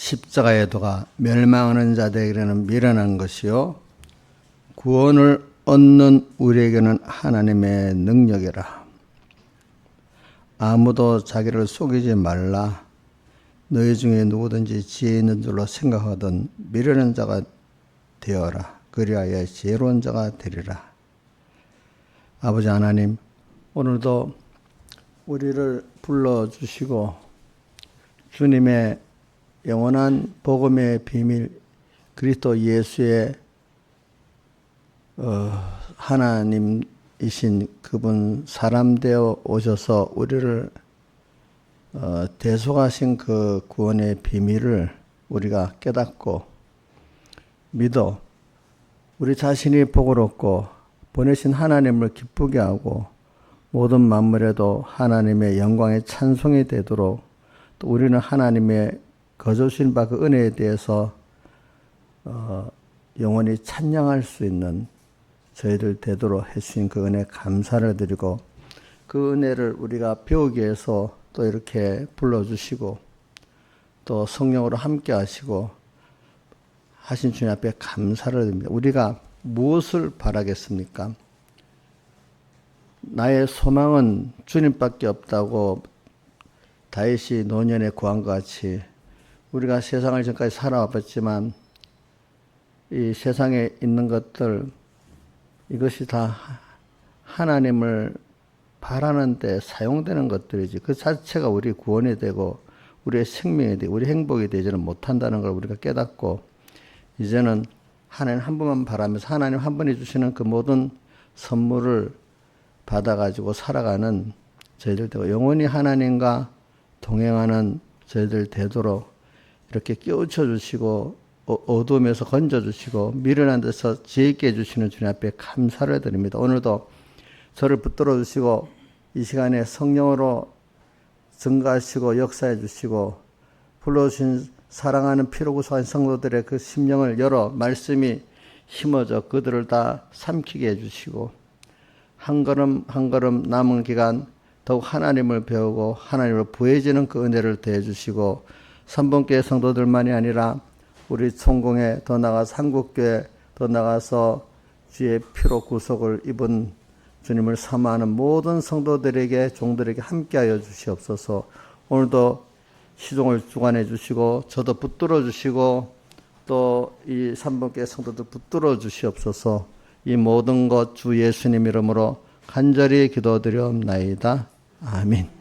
십자가의 도가 멸망하는 자들에게는 미련한 것이요 구원을 얻는 우리에게는 하나님의 능력이라. 아무도 자기를 속이지 말라. 너희 중에 누구든지 지혜 있는 줄로 생각하던 미련한 자가 되어라. 그리하여 지혜로운 자가 되리라. 아버지 하나님, 오늘도 우리를 불러주시고 주님의 영원한 복음의 비밀, 그리스도 예수의 하나님이신 그분 사람 되어 오셔서 우리를 대속하신 그 구원의 비밀을 우리가 깨닫고 믿어 우리 자신이 복을 얻고 보내신 하나님을 기쁘게 하고 모든 만물에도 하나님의 영광의 찬송이 되도록 또 우리는 하나님의 거저주신 바 그 은혜에 대해서 영원히 찬양할 수 있는 저희들 되도록 해주신 그 은혜 감사를 드리고 그 은혜를 우리가 배우기 위해서 또 이렇게 불러주시고 또 성령으로 함께 하시고 하신 주님 앞에 감사를 드립니다. 우리가 무엇을 바라겠습니까? 나의 소망은 주님밖에 없다고 다윗이 노년에 구한 것 같이 우리가 세상을 지금까지 살아왔지만 이 세상에 있는 것들 이것이 다 하나님을 바라는 데 사용되는 것들이지 그 자체가 우리 구원이 되고 우리의 생명이 되고 우리 행복이 되지는 못한다는 걸 우리가 깨닫고 이제는 하나님 한 분만 바라면서 하나님 한 분이 주시는 그 모든 선물을 받아가지고 살아가는 저희들 되고 영원히 하나님과 동행하는 저희들 되도록 이렇게 깨우쳐 주시고 어둠에서 건져 주시고 미련한 데서 지혜 있게 해주시는 주님 앞에 감사를 드립니다. 오늘도 저를 붙들어 주시고 이 시간에 성령으로 증가하시고 역사해 주시고 불러주신 사랑하는 피로 구속한 성도들의 그 심령을 열어 말씀이 힘어져 그들을 다 삼키게 해주시고 한 걸음 한 걸음 남은 기간 더욱 하나님을 배우고 하나님을 부해지는 그 은혜를 더해주시고 삼본교회 성도들만이 아니라 우리 총공회 더 나아가서 한국교회 더 나아가서 주의 피로 구속을 입은 주님을 사모하는 모든 성도들에게 종들에게 함께하여 주시옵소서. 오늘도 시종을 주관해 주시고 저도 붙들어 주시고 또 이 삼본교회 성도들 붙들어 주시옵소서. 이 모든 것 주 예수님 이름으로 간절히 기도드리옵나이다. 아멘.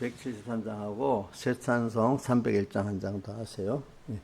173장하고 쇠찬송 301장 한 장 더 하세요. 예.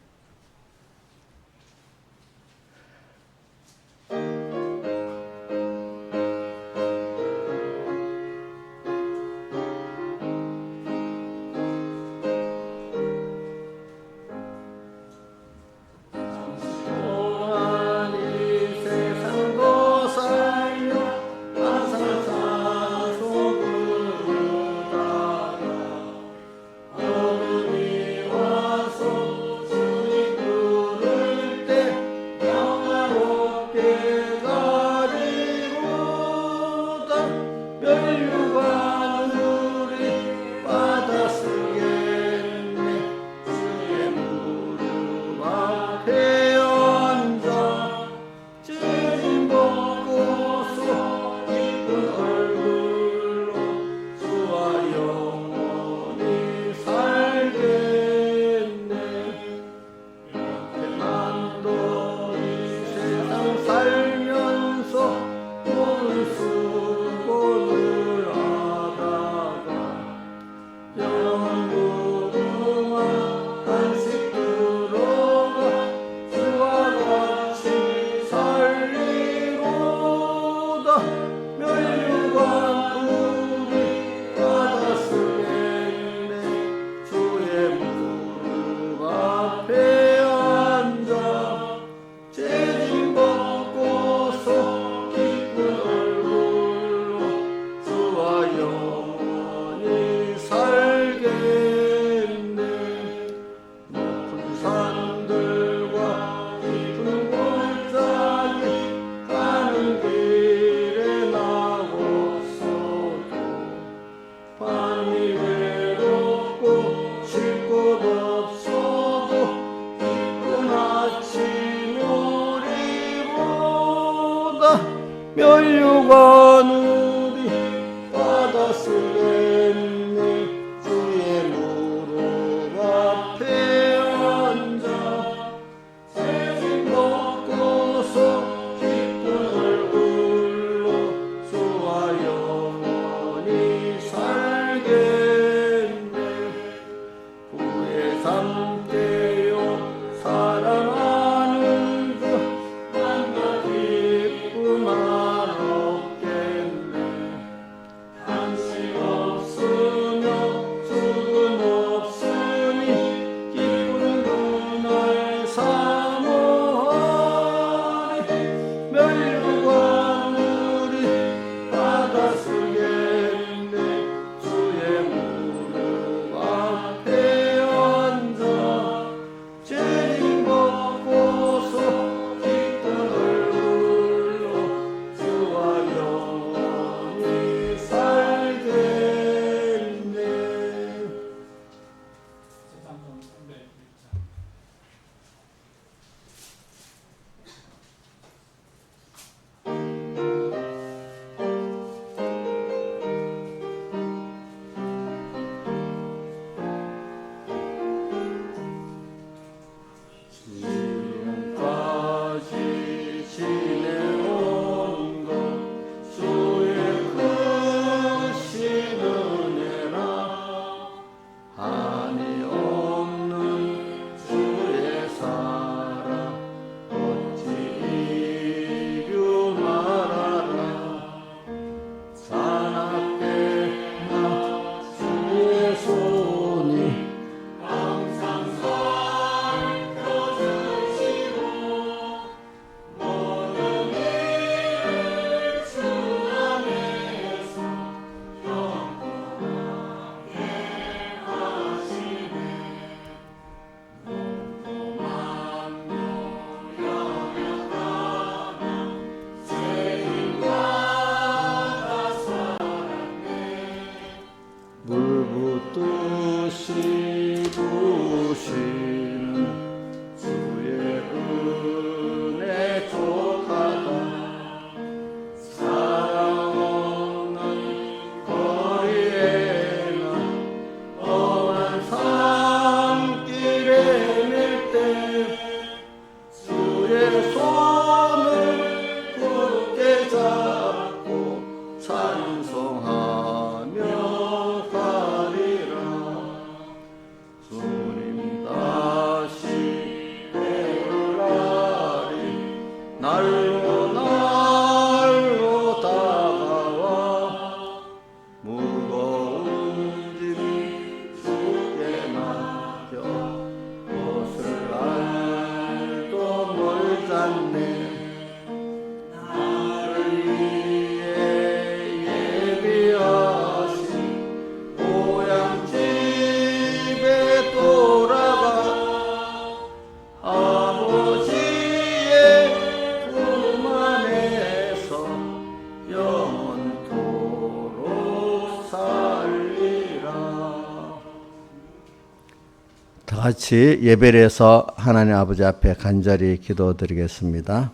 같이 예배를 해서 하나님 아버지 앞에 간절히 기도드리겠습니다.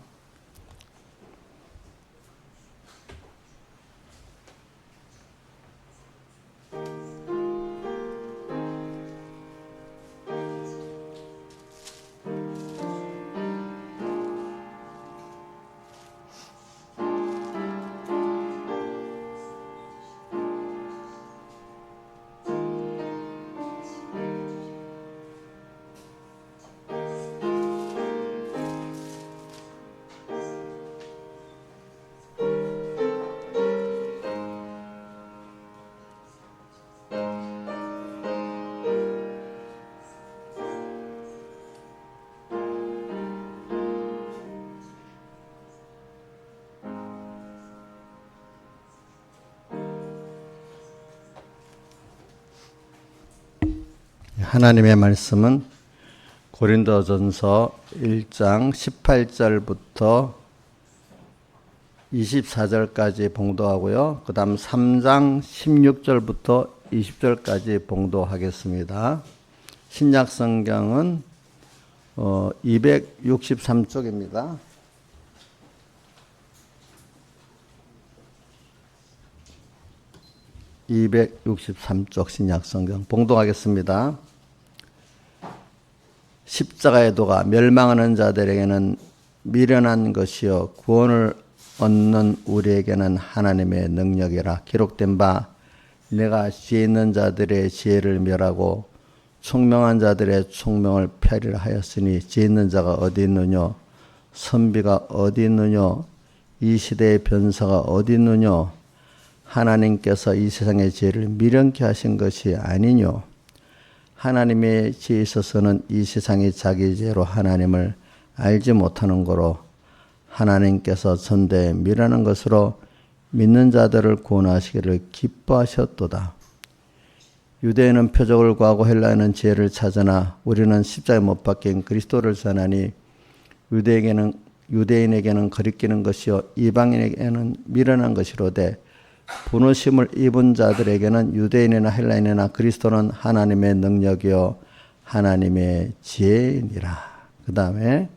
하나님의 말씀은 고린도전서 1장 18절부터 24절까지 봉독하고요. 그 다음 3장 16절부터 20절까지 봉독하겠습니다. 신약 성경은 263쪽입니다. 263쪽 신약 성경 봉독하겠습니다. 십자가의 도가 멸망하는 자들에게는 미련한 것이요 구원을 얻는 우리에게는 하나님의 능력이라. 기록된 바 내가 지혜 있는 자들의 지혜를 멸하고 총명한 자들의 총명을 폐하리라 하였으니 지혜 있는 자가 어디 있느뇨 선비가 어디 있느뇨 이 시대의 변사가 어디 있느뇨 하나님께서 이 세상의 지혜를 미련케 하신 것이 아니뇨. 하나님의 지혜에 있어서는 이 세상이 자기 지혜로 하나님을 알지 못하는 거로 하나님께서 전대에 미련한 것으로 믿는 자들을 구원하시기를 기뻐하셨도다. 유대인은 표적을 구하고 헬라인은 지혜를 찾으나 우리는 십자가에 못 박힌 그리스도를 전하니 유대인에게는 거리끼는 것이요 이방인에게는 미련한 것이로되 부르심을 입은 자들에게는 유대인이나 헬라인이나 그리스도는 하나님의 능력이요 하나님의 지혜이니라. 그 다음에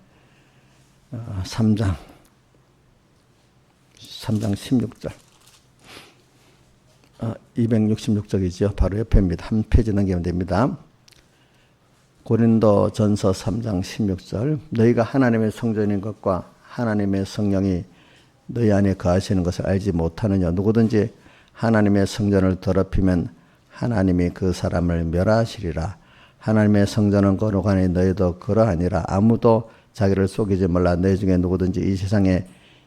3장 16절 266쪽이죠. 바로 옆에입니다. 한 페이지 넘기면 됩니다. 고린도전서 3장 16절 너희가 하나님의 성전인 것과 하나님의 성령이 너희 안에 거하시는 것을 알지 못하느냐. 누구든지 하나님의 성전을 더럽히면 하나님이 그 사람을 멸하시리라. 하나님의 성전은 거룩하니 너희도 그러하니라. 아무도 자기를 속이지 말라. 너희 중에 누구든지 이 세상에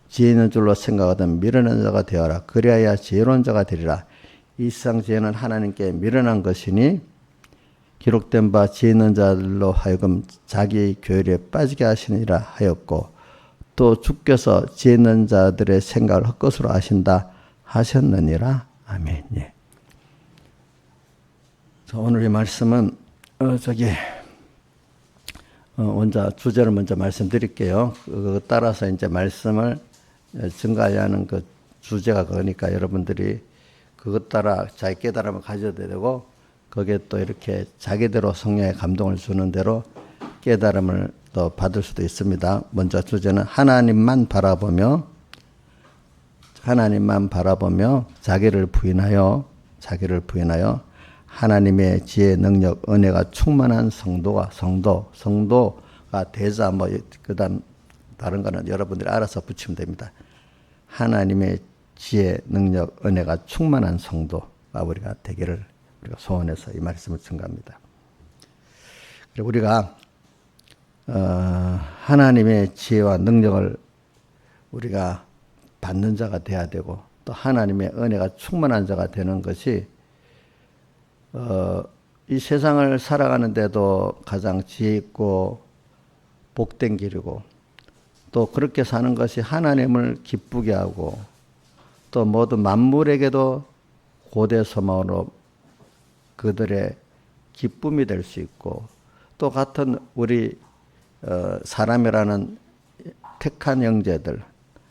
지혜 있는 줄로 생각하던 미련한 자가 되어라. 그리하여 지혜로운 자가 되리라. 이 세상 지혜는 하나님께 미련한 것이니 기록된 바 지혜 있는 자들로 하여금 자기의 교율에 빠지게 하시니라 하였고 또 주께서 지혜 있는 자들의 생각을 헛것으로 아신다 하셨느니라. 아멘. 예. 오늘의 말씀은 먼저 주제를 먼저 말씀드릴게요. 그거 따라서 이제 말씀을 증가하는 그 주제가 그러니까 여러분들이 그것 따라 자기 깨달음을 가져야 되고 거기에 또 이렇게 자기대로 성령의 감동을 주는 대로 깨달음을 또 받을 수도 있습니다. 먼저 주제는 하나님만 바라보며 자기를 부인하여 하나님의 지혜, 능력, 은혜가 충만한 성도가 되자 그다음 다른 거는 여러분들이 알아서 붙이면 됩니다. 하나님의 지혜, 능력, 은혜가 충만한 성도가 우리가 되기를 우리가 소원해서 이 말씀을 증거합니다. 그리고 우리가 하나님의 지혜와 능력을 우리가 받는 자가 돼야 되고 또 하나님의 은혜가 충만한 자가 되는 것이 이 세상을 살아가는데도 가장 지혜 있고 복된 길이고 또 그렇게 사는 것이 하나님을 기쁘게 하고 또 모든 만물에게도 고대 소망으로 그들의 기쁨이 될 수 있고 또 같은 우리 사람이라는 택한 형제들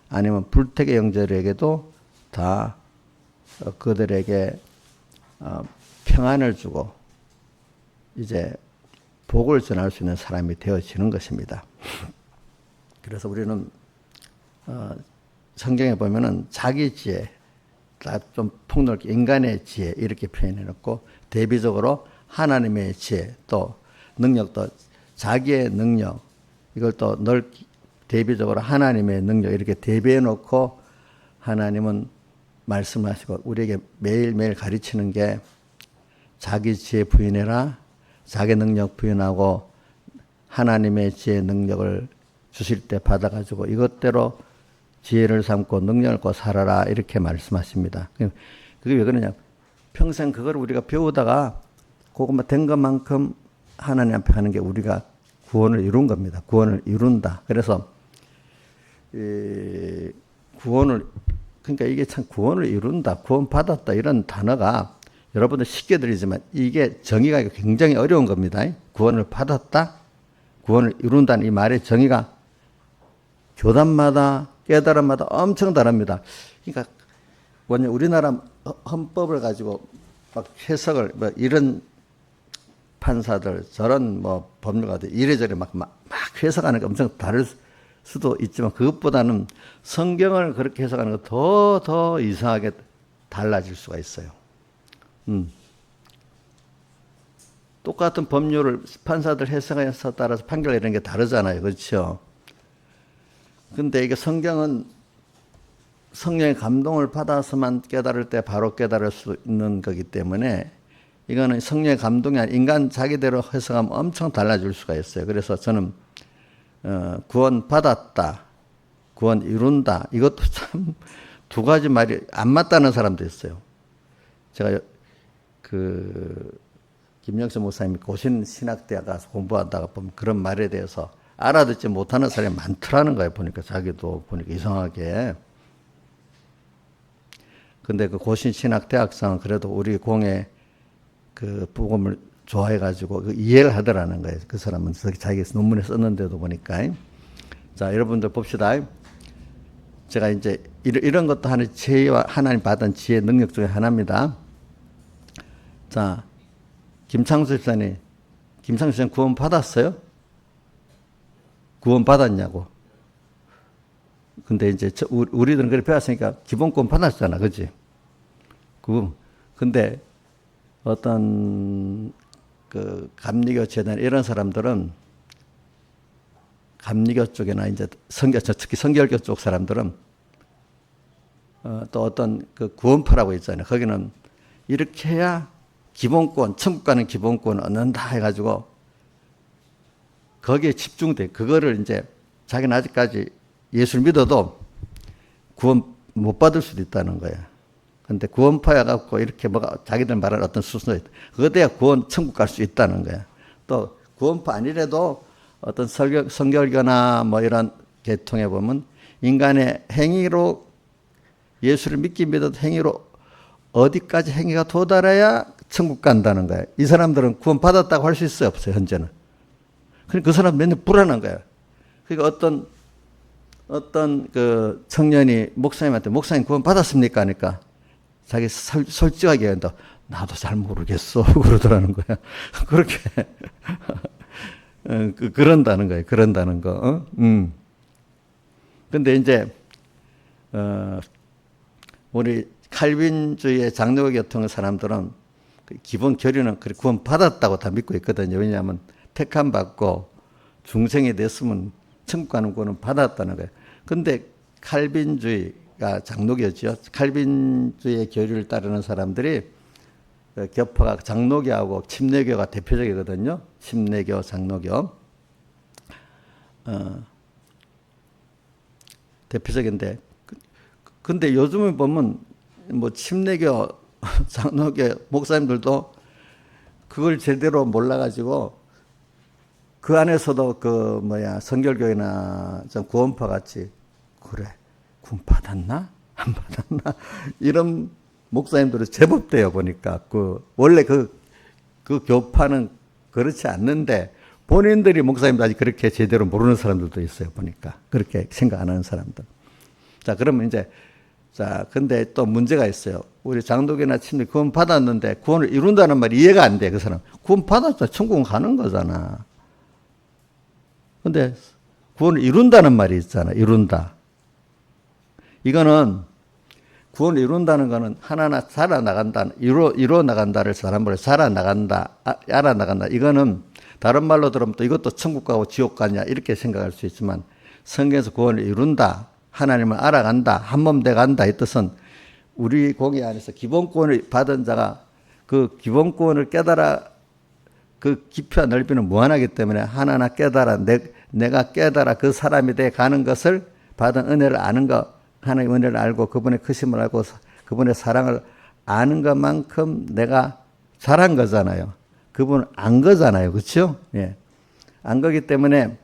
아니면 불택의 형제들에게도 다 그들에게 평안을 주고 이제 복을 전할 수 있는 사람이 되어지는 것입니다. 그래서 우리는 성경에 보면은 자기 지혜, 좀 폭넓게 인간의 지혜 이렇게 표현해 놓고 대비적으로 하나님의 지혜 또 능력도 자기의 능력 이걸 또 대비적으로 하나님의 능력 이렇게 대비해 놓고 하나님은 말씀하시고 우리에게 매일매일 가르치는 게 자기 지혜 부인해라, 자기 능력 부인하고 하나님의 지혜 능력을 주실 때 받아가지고 이것대로 지혜를 삼고 능력을 갖고 살아라 이렇게 말씀하십니다. 그게 왜 그러냐? 평생 그걸 우리가 배우다가 그것만 된 것만큼 하나님 앞에 하는 게 우리가 구원을 이룬 겁니다. 구원을 이룬다. 그래서 구원을 그러니까 이게 참 구원을 이룬다, 구원 받았다 이런 단어가 여러분들 쉽게 들리지만 이게 정의가 굉장히 어려운 겁니다. 구원을 받았다, 구원을 이룬다는 이 말의 정의가 교단마다 깨달음마다 엄청 다릅니다. 그러니까 뭐냐 우리나라 헌법을 가지고 막 해석을 뭐 이런 판사들 저런 뭐 법률가들 이래저래 막 해석하는 게 엄청 다를 수도 있지만 그것보다는 성경을 그렇게 해석하는 거 더 이상하게 달라질 수가 있어요. 똑같은 법률을 판사들 해석에 따라서 판결 내리는 게 다르잖아요. 그렇죠? 근데 이게 성경은 성령의 감동을 받아서만 깨달을 때 바로 깨달을 수 있는 거기 때문에 이거는 성령의 감동이 아니라 인간 자기대로 해석하면 엄청 달라질 수가 있어요. 그래서 저는 구원 받았다, 구원 이룬다 이것도 참 두 가지 말이 안 맞다는 사람도 있어요. 제가 김영철 목사님이 고신신학대학 가서 공부하다가 보면 그런 말에 대해서 알아듣지 못하는 사람이 많더라는 거예요. 보니까 자기도 보니까 이상하게. 근데 그 고신신학대학생은 그래도 우리 공의 그 복음을 좋아해가지고 그 이해를 하더라는 거예요. 그 사람은 자기 논문에 썼는데도 보니까. 자, 여러분들 봅시다. 제가 이제 이런 것도 하나의 지혜와 하나님 받은 지혜 능력 중에 하나입니다. 자, 김창수 집사님 구원 받았어요? 구원 받았냐고. 근데 이제 우리들은 그렇게 배웠으니까 기본 구원 받았잖아, 그지? 근데 어떤 그 감리교 재단 이런 사람들은 감리교 쪽이나 이제 특히 성결교 쪽 사람들은 또 어떤 그 구원파라고 있잖아요. 거기는 이렇게 해야 기본권, 천국 가는 기본권을 얻는다 해가지고 거기에 집중돼. 그거를 이제 자기는 아직까지 예수를 믿어도 구원 못 받을 수도 있다는 거예요. 근데 구원파야 갖고 이렇게 뭐가 자기들 말하는 어떤 수순이 있다. 그거 돼야 구원 천국 갈 수 있다는 거야. 또 구원파 아니래도 어떤 성결교나 뭐 이런 계통에 보면 인간의 행위로 예수를 믿긴 믿어도 행위로 어디까지 행위가 도달해야 천국 간다는 거야. 이 사람들은 구원 받았다고 할 수 있어요, 없어요, 현재는. 그러니까 그 사람 맨날 불안한 거야. 그러니까 어떤 그 청년이 목사님한테 목사님 구원 받았습니까? 하니까 자기 솔직하게 한다. 나도 잘 모르겠어. 그러더라는 거야. 그렇게. 그런다는 거예요. 그런다는 거. 근데 이제, 우리 칼빈주의의 장로교 계통의 사람들은 기본 교리는 구원 받았다고 다 믿고 있거든요. 왜냐하면 택함 받고 중생이 됐으면 천국 가는 구원은 받았다는 거예요. 근데 칼빈주의가 장로교죠. 칼빈주의의 교리를 따르는 사람들이 교파가 장로교하고 침례교가 대표적이거든요. 침례교, 장로교. 대표적인데. 근데 요즘에 보면 뭐 침례교, 장로교 목사님들도 그걸 제대로 몰라가지고 그 안에서도 성결교회나 구원파 같이 그래 구원 받았나 안 받았나 이런 목사님들이 제법 돼요. 보니까 원래 그 교파는 그렇지 않는데 본인들이 목사님도 아직 그렇게 제대로 모르는 사람들도 있어요. 보니까 그렇게 생각 안 하는 사람들. 자, 그러면 이제 자, 근데 또 문제가 있어요. 우리 장독이나 친구 구원 받았는데 구원을 이룬다는 말이 이해가 안 돼, 그 사람. 구원 받았다, 천국 가는 거잖아. 근데 구원을 이룬다는 말이 있잖아, 이룬다. 이거는 구원을 이룬다는 거는 하나하나 살아나간다, 이루어 나간다를 사람으로 살아나간다, 알아나간다. 이거는 다른 말로 들으면 또 이것도 천국 가고 지옥 가냐 이렇게 생각할 수 있지만 성경에서 구원을 이룬다, 하나님을 알아간다, 한몸 돼 간다 이 뜻은 우리 공의 안에서 기본권을 받은 자가 그 기본권을 깨달아 그 깊이와 넓이는 무한하기 때문에 하나하나 깨달아 내가 깨달아 그 사람이 돼 가는 것을 받은 은혜를 아는 것, 하나님의 은혜를 알고 그분의 크심을 알고 그분의 사랑을 아는 것만큼 내가 잘한 거잖아요. 그분은 안 거잖아요. 그렇죠? 예. 안 거기 때문에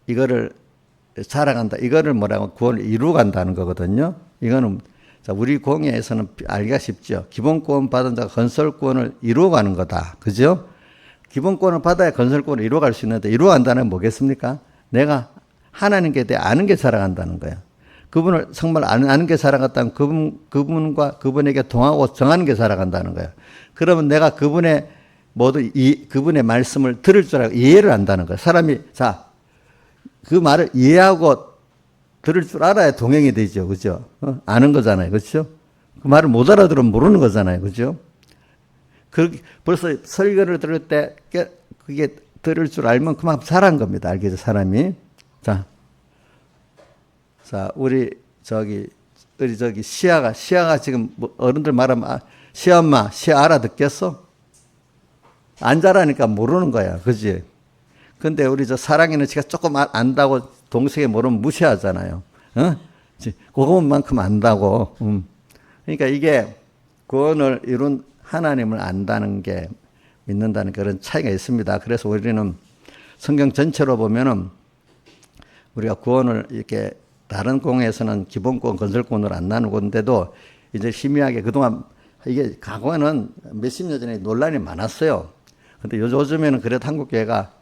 이거를 살아간다. 이거를 뭐라고 구원을 이루어 간다는 거거든요. 이거는 자, 우리 공예에서는 알기가 쉽죠. 기본권 받은 자가 건설권을 이루어 가는 거다. 그죠? 기본권을 받아야 건설권을 이루어 갈 수 있는데 이루어 간다는 건 뭐겠습니까? 내가 하나님께 대해 아는 게 살아간다는 거예요. 그분을 정말 아는 게 살아갔다면 그분과 그분에게 동하고 정하는 게 살아간다는 거예요. 그러면 내가 그분의 그분의 말씀을 들을 줄 알고 이해를 한다는 거예요. 사람이 자, 그 말을 이해하고 들을 줄 알아야 동행이 되죠. 그죠? 아는 거잖아요. 그렇죠? 그 말을 못 알아들으면 모르는 거잖아요. 그죠? 벌써 설교를 들을 때 그게 들을 줄 알면 그만큼 잘한 겁니다. 알겠죠? 사람이. 자, 우리 저기 시아가 지금 뭐 어른들 말하면 시아 엄마, 시아 알아듣겠어? 안 잘하니까 모르는 거야. 그지? 근데 우리 저 사랑이는 지가 조금 안다고 동생이 모르면 무시하잖아요. 그것만큼 안다고. 그러니까 이게 구원을 이룬 하나님을 안다는 게 믿는다는 그런 차이가 있습니다. 그래서 우리는 성경 전체로 보면은 우리가 구원을 이렇게 다른 공회에서는 기본권, 건설권으로 안 나누는데도 이제 희미하게 그동안 이게 과거에는 몇십 년 전에 논란이 많았어요. 근데 요즘에는 그래도 한국교회가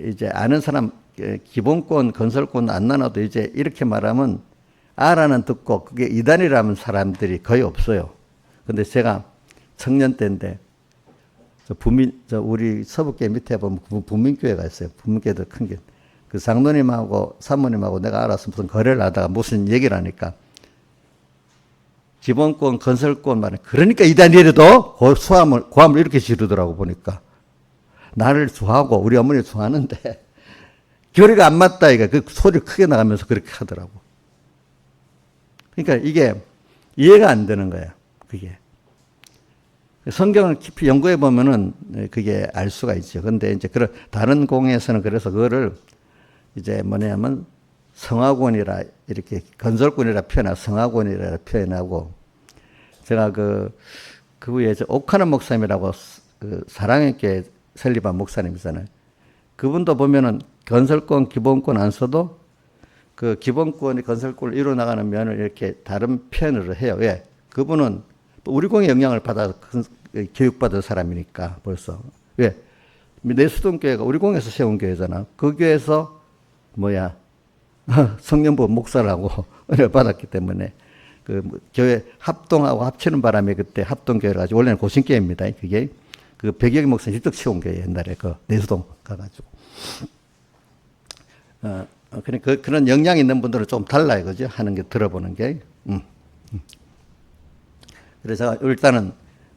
이제 아는 사람 기본권, 건설권 안 나눠도 이제 이렇게 말하면 알아는 듣고 그게 이단이라는 사람들이 거의 없어요. 근데 제가 청년 때인데 우리 서북교회 밑에 보면 분민교회가 있어요. 분민교회도 큰 게. 그 장로님하고 사모님하고 내가 알아서 무슨 거래를 하다가 무슨 얘기를 하니까 기본권, 건설권 말은 그러니까 이단이라도 고함을 이렇게 지르더라고 보니까. 나를 좋아하고 우리 어머니 좋아하는데 교리가 안 맞다 이거 그 소리를 크게 나가면서 그렇게 하더라고. 그러니까 이게 이해가 안 되는 거예요. 그게 성경을 깊이 연구해 보면은 그게 알 수가 있죠. 근데 이제 그런 다른 공회에서는 그래서 그거를 이제 뭐냐면 성화권이라 이렇게 건설권이라 표현하고 성화권이라 표현하고 제가 그 위에 옥하는 목사님이라고 그 사랑의 교회 설립한 목사님이잖아요. 그분도 보면은 건설권, 기본권 안 써도 그 기본권이 건설권을 이루어 나가는 면을 이렇게 다른 표현으로 해요. 왜? 그분은 우리 공의 영향을 받아 교육받은 사람이니까 벌써. 왜? 내수동교회가 우리 공에서 세운 교회잖아. 그 교회에서 성년부 목사를 하고 은혜를 받았기 때문에 그 교회 합동하고 합치는 바람에 그때 합동교회를 가지고 원래는 고신교회입니다. 그게 그 백여기 목사님 일찍 치운 교회 옛날에 그 내수동 가가지고. 그런 영향 있는 분들은 좀 달라요. 그죠? 하는 게 들어보는 게. 그래서 일단은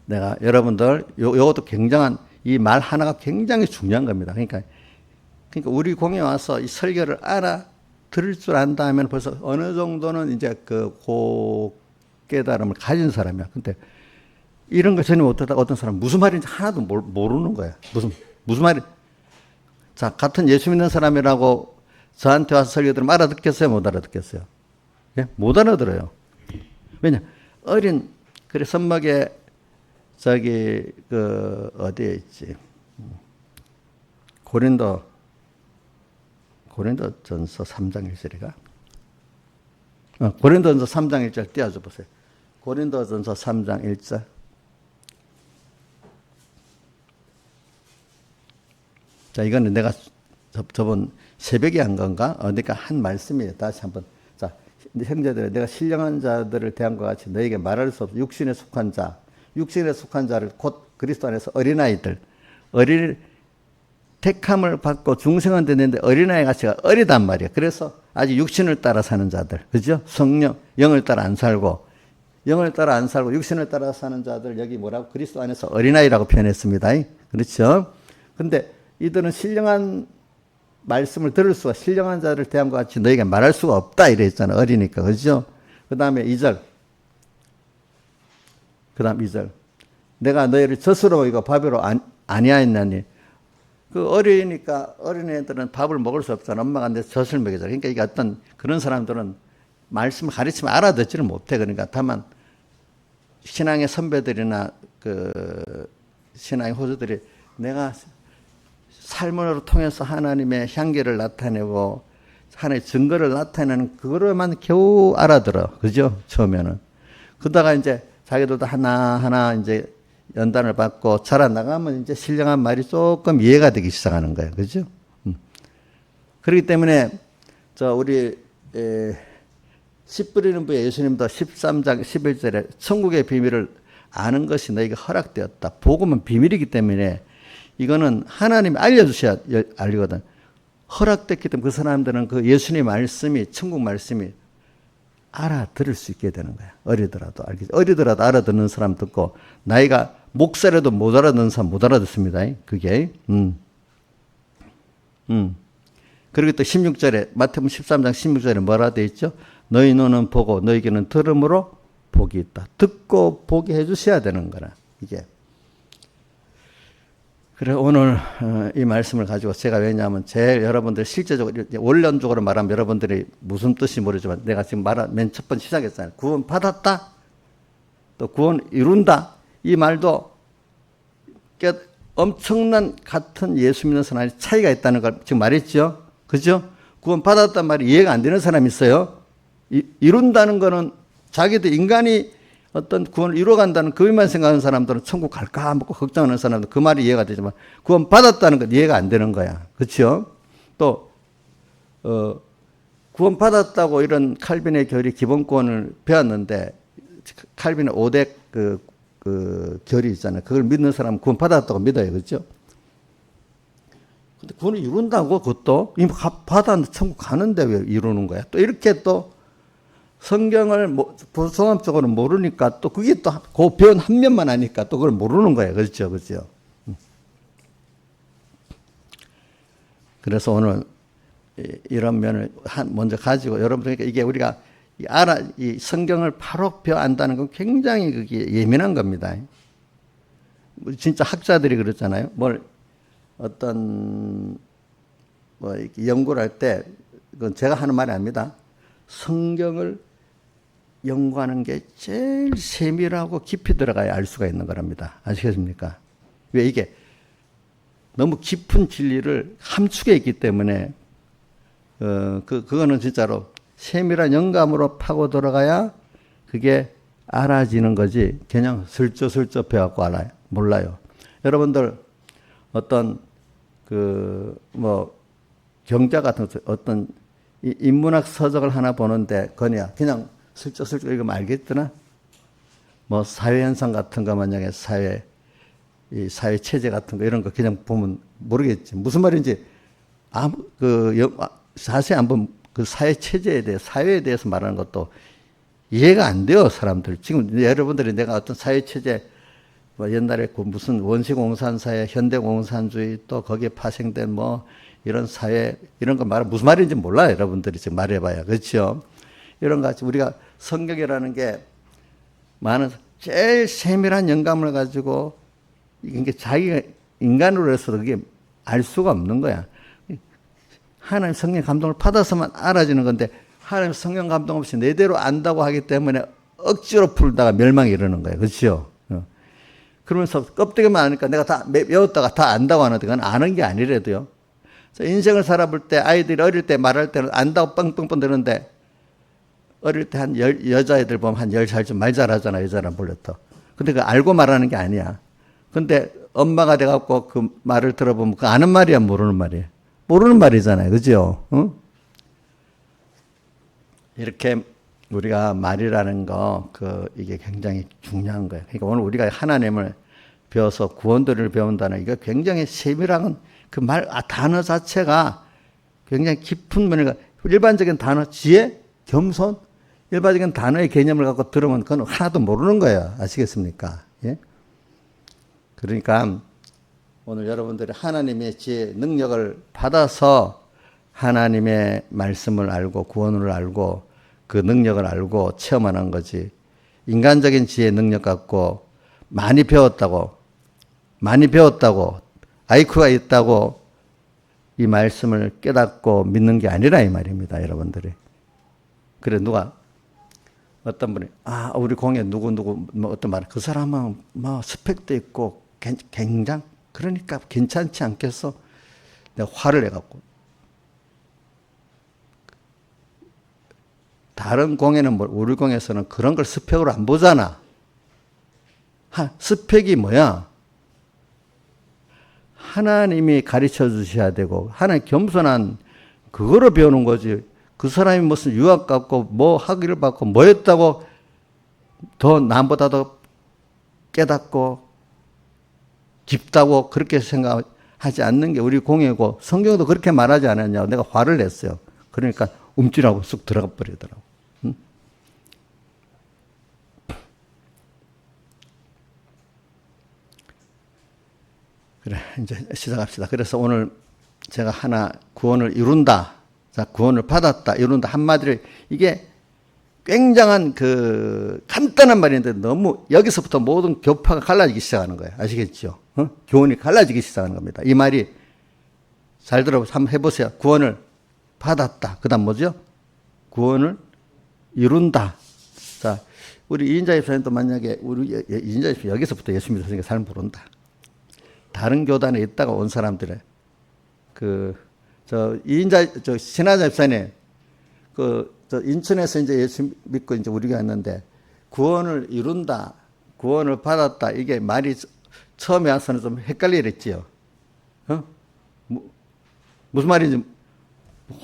내가 여러분들 요것도 굉장한 이 말 하나가 굉장히 중요한 겁니다. 그러니까 우리 공에 와서 이 설교를 들을 줄 안다 하면 벌써 어느 정도는 이제 그 깨달음을 가진 사람이야. 근데 이런 거 전혀 못하다 어떤 사람 무슨 말인지 하나도 모르는 거야. 무슨 말이. 자, 같은 예수 믿는 사람이라고 저한테 와서 설교 들으면 알아듣겠어요? 못 알아듣겠어요? 예? 못 알아들어요. 왜냐? 그래, 선막에 어디에 있지? 고린도전서 3장 1절이가? 고린도전서 3장 1절 띄워줘 보세요. 고린도전서 3장 1절. 자, 이거는 내가 저번 새벽에 한 건가? 어디가 한 말씀이에요. 다시 한번. 자, 형제들아 내가 신령한 자들을 대한 것 같이 너에게 말할 수 없어. 육신에 속한 자, 육신에 속한 자를 곧 그리스도 안에서 어린아이들, 어린 택함을 받고 중생은 됐는데 어린아이 가치가 어리단 말이야. 그래서 아직 육신을 따라 사는 자들, 그죠? 성령, 영을 따라 안 살고, 영을 따라 안 살고 육신을 따라 사는 자들 여기 뭐라고 그리스도 안에서 어린아이라고 표현했습니다. 그렇죠? 근데 이들은 신령한 말씀을 들을 수가, 신령한 자를 대한 것 같이 너에게 말할 수가 없다 이랬잖아. 어리니까, 그죠? 그 다음에 2절. 그 다음 2절. 내가 너희를 젖으로 먹이고 밥으로 아니하였나니. 그 어리니까 어린애들은 밥을 먹을 수 없잖아. 엄마가 내 젖을 먹이잖아. 그러니까 이게 어떤 그런 사람들은 말씀을 가르치면 알아듣지를 못해. 그러니까 다만 신앙의 선배들이나 그 신앙의 호주들이 내가 삶으로 통해서 하나님의 향기를 나타내고 하나님의 증거를 나타내는 그거로만 겨우 알아들어. 그죠? 처음에는. 그러다가 이제 자기들도 하나하나 이제 연단을 받고 자라나가면 이제 신령한 말이 조금 이해가 되기 시작하는 거예요. 그죠? 그렇기 때문에 우리 씨 뿌리는 부에 예수님도 13장 11절에 천국의 비밀을 아는 것이 너에게 허락되었다. 복음은 비밀이기 때문에 이거는 하나님이 알려주셔야 알리거든. 허락됐기 때문에 그 사람들은 그 예수님의 말씀이, 천국 말씀이 알아들을 수 있게 되는 거야. 어리더라도 알아듣는 사람 듣고, 나이가 목살에도 못 알아듣는 사람 못 알아듣습니다. 그게. 그리고 또 16절에, 마태복음 13장 16절에 뭐라 되어 있죠? 너희 눈은 보고 너희 귀는 들음으로 복이 있다. 듣고 보게 해주셔야 되는 거라. 이게. 그래 오늘 이 말씀을 가지고 제가 왜냐하면 제일 여러분들 실제적으로 원론적으로 말하면 여러분들이 무슨 뜻인지 모르지만 내가 지금 맨 첫 번째 시작했잖아요. 구원 받았다. 또 구원 이룬다. 이 말도 엄청난 같은 예수 믿는 사람이 차이가 있다는 걸 지금 말했죠. 그죠? 구원 받았단 말이 이해가 안 되는 사람이 있어요. 이룬다는 거는 자기들 인간이 어떤 구원을 이루어간다는 그것만 생각하는 사람들은 천국 갈까 먹고 걱정하는 사람들 그 말이 이해가 되지만 구원 받았다는 건 이해가 안 되는 거야. 그렇죠? 또 구원 받았다고 이런 칼빈의 교리 기본권을 배웠는데 칼빈의 5대 그 결이 있잖아요. 그걸 믿는 사람은 구원 받았다고 믿어요. 그렇죠? 근데 구원을 이룬다고 그것도 이미 받았는데 천국 가는데 왜 이루는 거야? 또 이렇게 또 성경을 종합적으로 모르니까 또 그게 또 그 배운 한 면만 아니까 또 그걸 모르는 거예요. 그렇죠? 그렇죠? 그래서 오늘 이런 면을 먼저 가지고 여러분들에게 이게 우리가 이 성경을 바로 배워 안다는 건 굉장히 그게 예민한 겁니다. 진짜 학자들이 그렇잖아요. 어떤 연구를 할 때 그건 제가 하는 말이 아닙니다. 성경을 연구하는 게 제일 세밀하고 깊이 들어가야 알 수가 있는 거랍니다. 아시겠습니까? 왜 이게 너무 깊은 진리를 함축해 있기 때문에 그거는 진짜로 세밀한 영감으로 파고 들어가야 그게 알아지는 거지. 그냥 슬쩍슬쩍 배워갖고 알아요. 몰라요. 여러분들 어떤 경자 같은 어떤 인문학 서적을 하나 보는데 그냥 슬쩍슬쩍 읽으면 알겠더나? 사회현상 같은 거 만약에 사회 체제 같은 거 이런 거 그냥 보면 모르겠지. 무슨 말인지 자세히 한번 그 사회 체제에 대해 사회에 대해서 말하는 것도 이해가 안 돼요. 사람들. 지금 여러분들이 내가 어떤 사회 체제 옛날에 무슨 원시공산사회, 현대공산주의 또 거기에 파생된 이런 사회 이런 거 무슨 말인지 몰라요. 여러분들이 지금 말해봐야. 그렇죠? 이런 거 같이 우리가 성경이라는 게 많은 제일 세밀한 영감을 가지고 이게 자기가 인간으로 해서 그게 알 수가 없는 거야. 하나님 성령 감동을 받아서만 알아지는 건데 하나님 성령 감동 없이 내대로 안다고 하기 때문에 억지로 풀다가 멸망이 이르는 거예요. 그렇죠? 그러면서 껍데기만 아니까 내가 다 외웠다가 다 안다고 하는데 그건 아는 게 아니래도요. 인생을 살아볼 때 아이들이 어릴 때 말할 때는 안다고 뻥뻥뻥 되는데 어릴 때 여자애들 보면 한 10살 말 잘하잖아. 여자랑 몰랐다. 근데 그 알고 말하는 게 아니야. 근데 엄마가 돼갖고 그 말을 들어보면 그 아는 말이야, 모르는 말이야. 모르는 말이잖아요. 그죠? 응? 이렇게 우리가 말이라는 거, 이게 굉장히 중요한 거예요. 그러니까 오늘 우리가 하나님을 배워서 구원들을 배운다는 이거 굉장히 세밀한 그 단어 자체가 굉장히 깊은 면이 일반적인 단어, 지혜, 겸손, 일반적인 단어의 개념을 갖고 들으면 그건 하나도 모르는 거예요. 아시겠습니까? 예? 그러니까 오늘 여러분들이 하나님의 지혜, 능력을 받아서 하나님의 말씀을 알고 구원을 알고 그 능력을 알고 체험하는 거지. 인간적인 지혜 능력 갖고 많이 배웠다고 IQ가 있다고 이 말씀을 깨닫고 믿는 게 아니라 이 말입니다. 여러분들이. 그래 어떤 분이 우리 공에 누구 어떤 말 그 사람은 스펙도 있고 굉장 그러니까 괜찮지 않겠어? 내가 화를 내갖고 다른 공에는 우리 공에서는 그런 걸 스펙으로 안 보잖아. 스펙이 뭐야? 하나님이 가르쳐 주셔야 되고 하나님 겸손한 그거로 배우는 거지. 그 사람이 무슨 유학 갖고 뭐 학위를 받고 뭐 했다고 더 남보다 더 깨닫고 깊다고 그렇게 생각하지 않는 게 우리 공예고 성경도 그렇게 말하지 않았냐고 내가 화를 냈어요. 그러니까 움찔하고 쑥 들어가 버리더라고. 응? 그래, 이제 시작합시다. 그래서 오늘 제가 하나 구원을 이룬다. 자, 구원을 받았다. 이룬다. 한마디로 이게 굉장한 간단한 말인데 너무 여기서부터 모든 교파가 갈라지기 시작하는 거예요. 아시겠죠? 교훈이 갈라지기 시작하는 겁니다. 이 말이 잘 들어보세요. 한번 해보세요. 구원을 받았다. 그 다음 뭐죠? 구원을 이룬다. 자, 우리 이인자 집사님도 만약에 이인자 집사님 여기서부터 예수 믿으니까 잘 모른다. 다른 교단에 있다가 온 사람들의 신하자 집사님 인천에서 이제 예수 믿고 이제 우리가 왔는데 구원을 이룬다, 구원을 받았다 이게 말이 처음에 와서는 좀 헷갈리랬지요. 무슨 말인지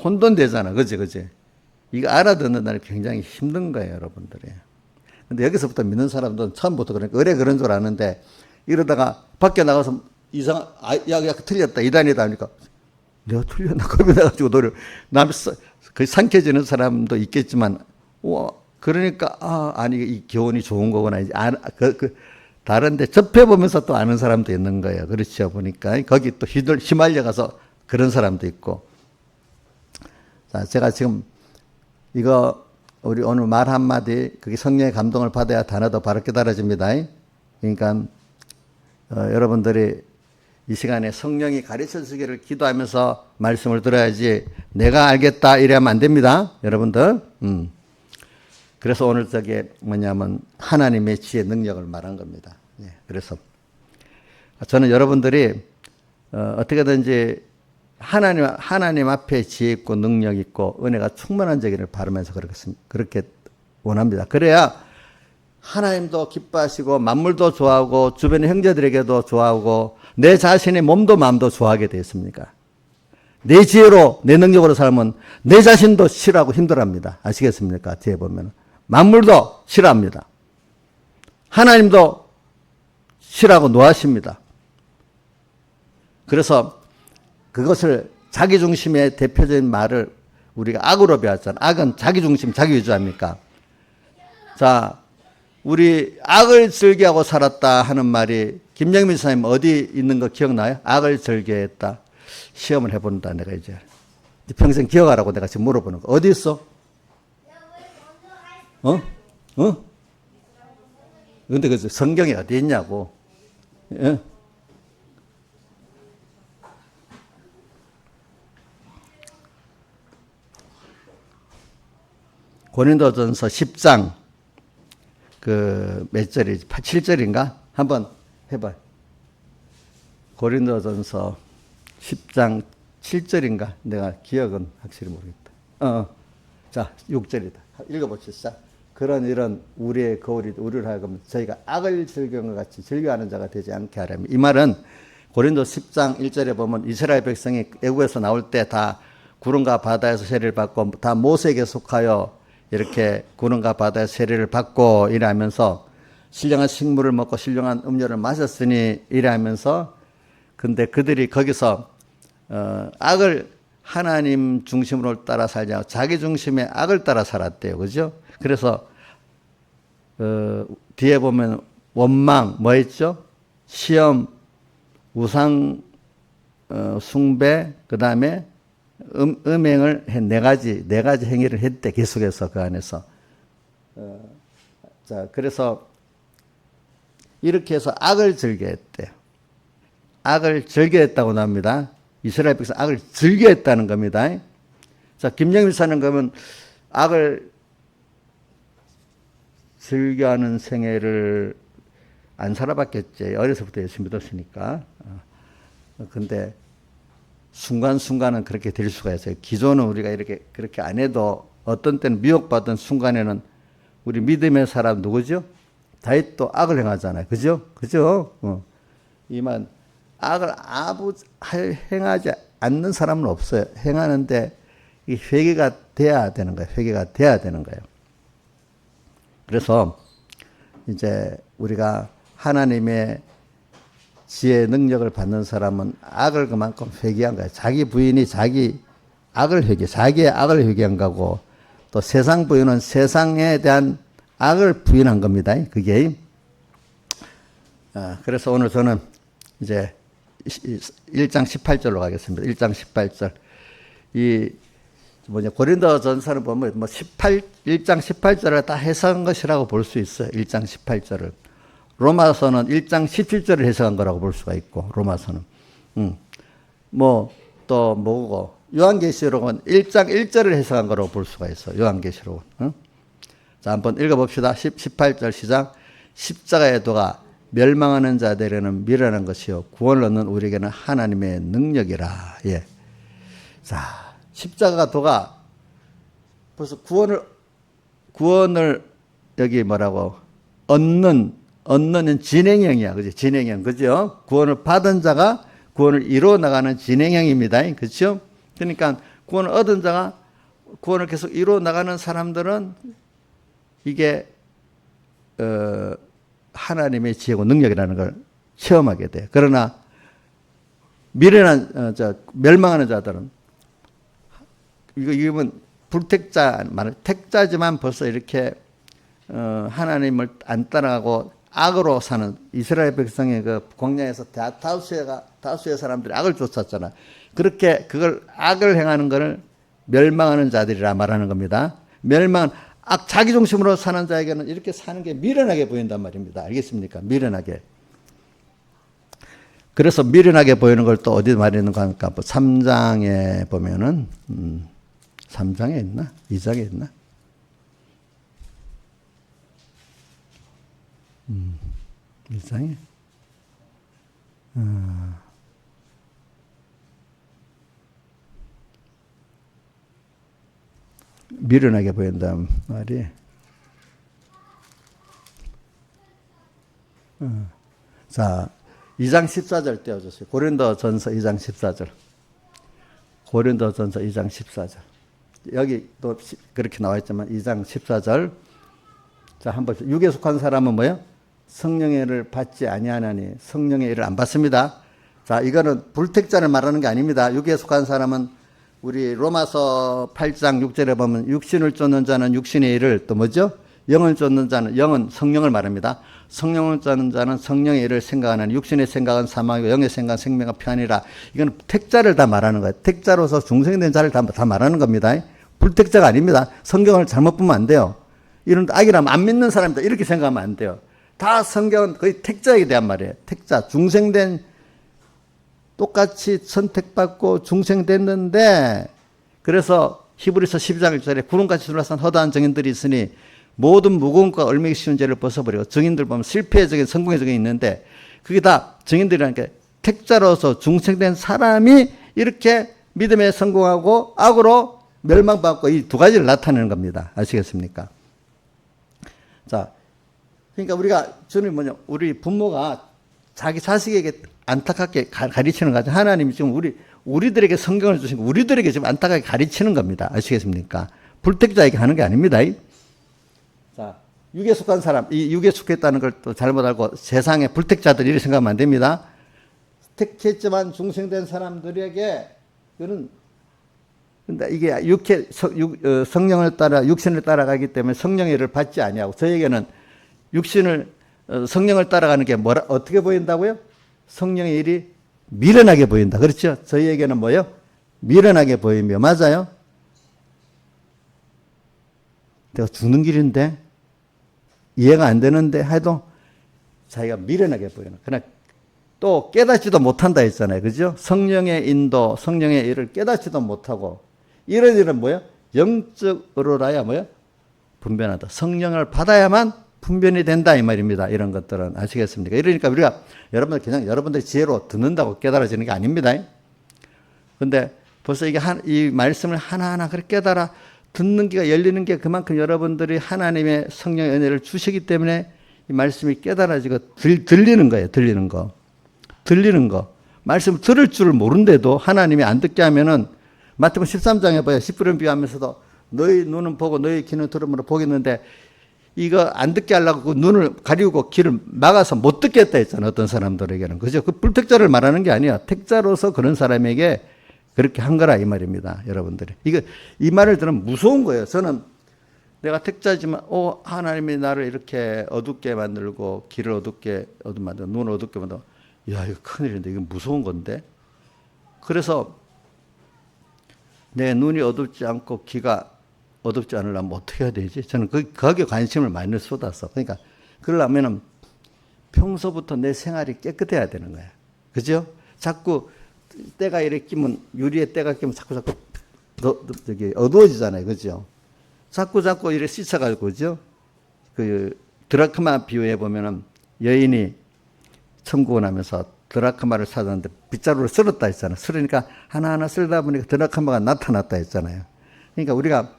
혼돈되잖아, 그지? 이거 알아듣는다는 굉장히 힘든 거예요, 여러분들이. 근데 여기서부터 믿는 사람들은 처음부터 그러니까 그런 줄 아는데 이러다가 밖에 나가서 야, 틀렸다, 이단이다 하니까 내가 틀렸나? 겁이 나가지고 그 상쾌해지는 사람도 있겠지만, 그러니까, 아니, 이 교훈이 좋은 거구나. 이제, 다른데 접해보면서 또 아는 사람도 있는 거예요. 그렇죠. 보니까. 거기 또 휘말려가서 그런 사람도 있고. 자, 제가 지금 우리 오늘 말 한마디, 그게 성령의 감동을 받아야 단어도 바로 깨달아집니다. 그러니까, 여러분들이 이 시간에 성령이 가르쳐 주기를 기도하면서 말씀을 들어야지 내가 알겠다 이러면 안 됩니다. 여러분들. 그래서 오늘 저게 뭐냐면 하나님의 지혜 능력을 말한 겁니다. 예, 그래서 저는 여러분들이 어떻게든지 하나님 앞에 지혜 있고 능력 있고 은혜가 충만한 저기를 바르면서 그렇게 원합니다. 그래야 하나님도 기뻐하시고 만물도 좋아하고 주변의 형제들에게도 좋아하고 내 자신의 몸도 마음도 좋아하게 되었습니까? 내 지혜로 내 능력으로 살면 내 자신도 싫어하고 힘들어합니다. 아시겠습니까? 뒤에 보면 만물도 싫어합니다. 하나님도 싫어하고 노하십니다. 그래서 그것을 자기중심의 대표적인 말을 우리가 악으로 배웠잖아요. 악은 자기중심, 자기위주합니까? 자, 우리 악을 즐겨하고 살았다 하는 말이 김영민 사님 어디 있는 거 기억나요? 악을 즐겨했다. 시험을 해본다. 내가 이제 평생 기억하라고 내가 지금 물어보는 거. 어디 있어? 근데 그 성경이 어디 있냐고. 예? 고린도전서 10장 몇 절이지? 7절인가? 한번 해봐. 고린도전서 10장 7절인가? 내가 기억은 확실히 모르겠다. 자, 6절이다. 읽어봅시다. 그런 이런 우리의 거울이 우리를 하여금 저희가 악을 즐겨하는 것 같이 즐겨하는 자가 되지 않게 하려면, 이 말은 고린도 10장 1절에 보면 이스라엘 백성이 애국에서 나올 때 다 구름과 바다에서 세례를 받고 다 모세에게 속하여 이렇게 구름과 바다의 세례를 받고 이래하면서 신령한 식물을 먹고 신령한 음료를 마셨으니 이래하면서 근데 그들이 거기서 악을 하나님 중심으로 따라 살지 않고 자기 중심의 악을 따라 살았대요. 그죠? 그래서 뒤에 보면 원망 뭐 했죠? 시험, 우상 숭배, 그 다음에 음행을 네 가지 행위를 했대. 계속해서 그 안에서. 자, 그래서 이렇게 해서 악을 즐겨했대. 악을 즐겨했다고 나옵니다. 이스라엘 백성 악을 즐겨했다는 겁니다. 자, 김영일 사는 그러면 악을 즐겨하는 생애를 안 살아봤겠지. 어려서부터 예수 믿었으니까. 근데 순간순간은 그렇게 될 수가 있어요. 기존은 우리가 이렇게 그렇게 안 해도 어떤 때는 미혹받던 순간에는 우리 믿음의 사람 누구죠? 다윗도 악을 행하잖아요. 그죠? 그죠? 이만 악을 행하지 않는 사람은 없어요. 행하는데 이 회개가 돼야 되는 거예요. 회개가 돼야 되는 거예요. 그래서 이제 우리가 하나님의 지혜의 능력을 받는 사람은 악을 그만큼 회개한 거예요. 자기 부인이 자기의 악을 회개한 거고 또 세상 부인은 세상에 대한 악을 부인한 겁니다. 그게. 그래서 오늘 저는 이제 1장 18절로 가겠습니다. 1장 18절. 고린도전서를 보면 1장 18절을 다 해석한 것이라고 볼 수 있어요. 1장 18절을. 로마서는 1장 17절을 해석한 거라고 볼 수가 있고, 로마서는. 또 뭐고, 요한계시록은 1장 1절을 해석한 거라고 볼 수가 있어요. 요한계시록은. 자, 한번 읽어봅시다. 18절 시작. 십자가의 도가 멸망하는 자들에게는 미련한 것이요 구원을 얻는 우리에게는 하나님의 능력이라. 예. 자, 십자가 도가 벌써 구원을 여기 뭐라고 얻는 진행형이야. 그죠? 진행형. 그죠? 구원을 받은 자가 구원을 이루어 나가는 진행형입니다. 그렇죠? 그러니까 구원을 얻은 자가 구원을 계속 이루어 나가는 사람들은 이게 하나님의 지혜고 능력이라는 걸 체험하게 돼요. 그러나 멸망하는 자들은 이건 불택자, 택자지만 벌써 이렇게 하나님을 안 따라가고 악으로 사는 이스라엘 백성의 그 광야에서 다수의 사람들이 악을 쫓았잖아. 그렇게 그걸 악을 행하는 것을 멸망하는 자들이라 말하는 겁니다. 자기 중심으로 사는 자에게는 이렇게 사는 게 미련하게 보인단 말입니다. 알겠습니까? 미련하게. 그래서 미련하게 보이는 걸 또 어디 말하는가 하니까 3장에 보면은 3장에 있나? 2장에 있나? 2장에? 미련하게 보인다는 말이. 자, 2장 14절 떼어주세요. 고린도전서 2장 14절. 고린도전서 2장 14절. 여기 또 그렇게 나와 있지만 2장 14절. 자, 한번 육에 속한 사람은 뭐예요? 성령의 일을 받지 아니하나니 성령의 일을 안 받습니다. 자, 이거는 불택자를 말하는 게 아닙니다. 육에 속한 사람은 우리 로마서 8장 6절에 보면 육신을 쫓는 자는 육신의 일을 또 뭐죠? 영을 쫓는 자는 영은 성령을 말합니다. 성령을 쫓는 자는 성령의 일을 생각하는 육신의 생각은 사망이고 영의 생각은 생명과 평안이라. 이건 택자를 다 말하는 거예요. 택자로서 중생된 자를 다 말하는 겁니다. 불택자가 아닙니다. 성경을 잘못 보면 안 돼요. 이런 악이라면 안 믿는 사람이다 이렇게 생각하면 안 돼요. 다 성경은 거의 택자에 대한 말이에요. 택자, 중생된 똑같이 선택받고 중생됐는데 그래서 히브리서 12장 1절에 구름같이 둘러싼 허다한 증인들이 있으니 모든 무거운 것과 얼매기 쉬운 죄를 벗어버리고 증인들 보면 실패의 증인, 성공의 증인이 있는데 그게 다 증인들이라니까 택자로서 중생된 사람이 이렇게 믿음에 성공하고 악으로 멸망받고 이 두 가지를 나타내는 겁니다. 아시겠습니까? 자, 그러니까 우리가 주님 우리 부모가 자기 자식에게 안타깝게 가르치는 거죠. 하나님이 지금 우리들에게 성경을 주신 거 우리들에게 지금 안타깝게 가르치는 겁니다. 아시겠습니까? 불택자에게 하는 게 아닙니다. 자, 육에 속한 사람, 이 육에 속했다는 걸 또 잘못 알고 세상의 불택자들 이렇게 생각하면 안 됩니다. 택했지만 중생된 사람들에게 이거는 근데 이게 성령을 따라 육신을 따라가기 때문에 성령의 일을 받지 아니하고 저에게는 성령을 따라가는 게 어떻게 보인다고요? 성령의 일이 미련하게 보인다. 그렇죠? 저희에게는 뭐요? 미련하게 보이며 맞아요? 내가 죽는 길인데 이해가 안 되는데 해도 자기가 미련하게 보이는. 그러나 또 깨닫지도 못한다 했잖아요. 그죠? 성령의 인도, 성령의 일을 깨닫지도 못하고 이런 일은 뭐예요? 영적으로라야 뭐예요? 분별하다. 성령을 받아야만 분별이 된다 이 말입니다. 이런 것들은 아시겠습니까? 이러니까 우리가 여러분들 그냥 여러분들의 지혜로 듣는다고 깨달아지는 게 아닙니다. 근데 벌써 이 말씀을 하나하나 그렇게 깨달아 듣는 귀가 열리는 게 그만큼 여러분들이 하나님의 성령의 은혜를 주시기 때문에 이 말씀이 깨달아지고 들리는 거예요. 들리는 거. 말씀을 들을 줄 모르는데도 하나님이 안 듣게 하면은 마태복음 13장에 봐요. 십부름 비유하면서도 너희 눈은 보고 너희 귀는 들음으로 보겠는데 이거 안 듣게 하려고 그 눈을 가리우고 귀를 막아서 못 듣겠다 했잖아요. 어떤 사람들에게는. 그죠? 그 불택자를 말하는 게 아니야. 택자로서 그런 사람에게 그렇게 한 거라 이 말입니다. 여러분들이. 이 말을 들으면 무서운 거예요. 저는 내가 택자지만 하나님이 나를 이렇게 어둡게 만들고 귀를 어둡게 만들고 눈을 어둡게 만들고 야 이거 큰일인데 이거 무서운 건데. 그래서 내 눈이 어둡지 않고 귀가 어둡지 않으려면 어떻게 해야 되지? 저는 거기에 관심을 많이 쏟았어. 그러니까 그러려면은 평소부터 내 생활이 깨끗해야 되는 거야. 그죠? 자꾸 때가 이렇게 끼면 유리에 때가 끼면 자꾸 어두워지잖아요. 그죠? 자꾸 이렇게 씻어가지고 그죠? 그 드라크마 비유해 보면은 여인이 천국을 하면서 드라크마를 찾았는데 빗자루를 쓸었다 했잖아요. 쓸으니까 하나하나 쓸다 보니까 드라크마가 나타났다 했잖아요. 그러니까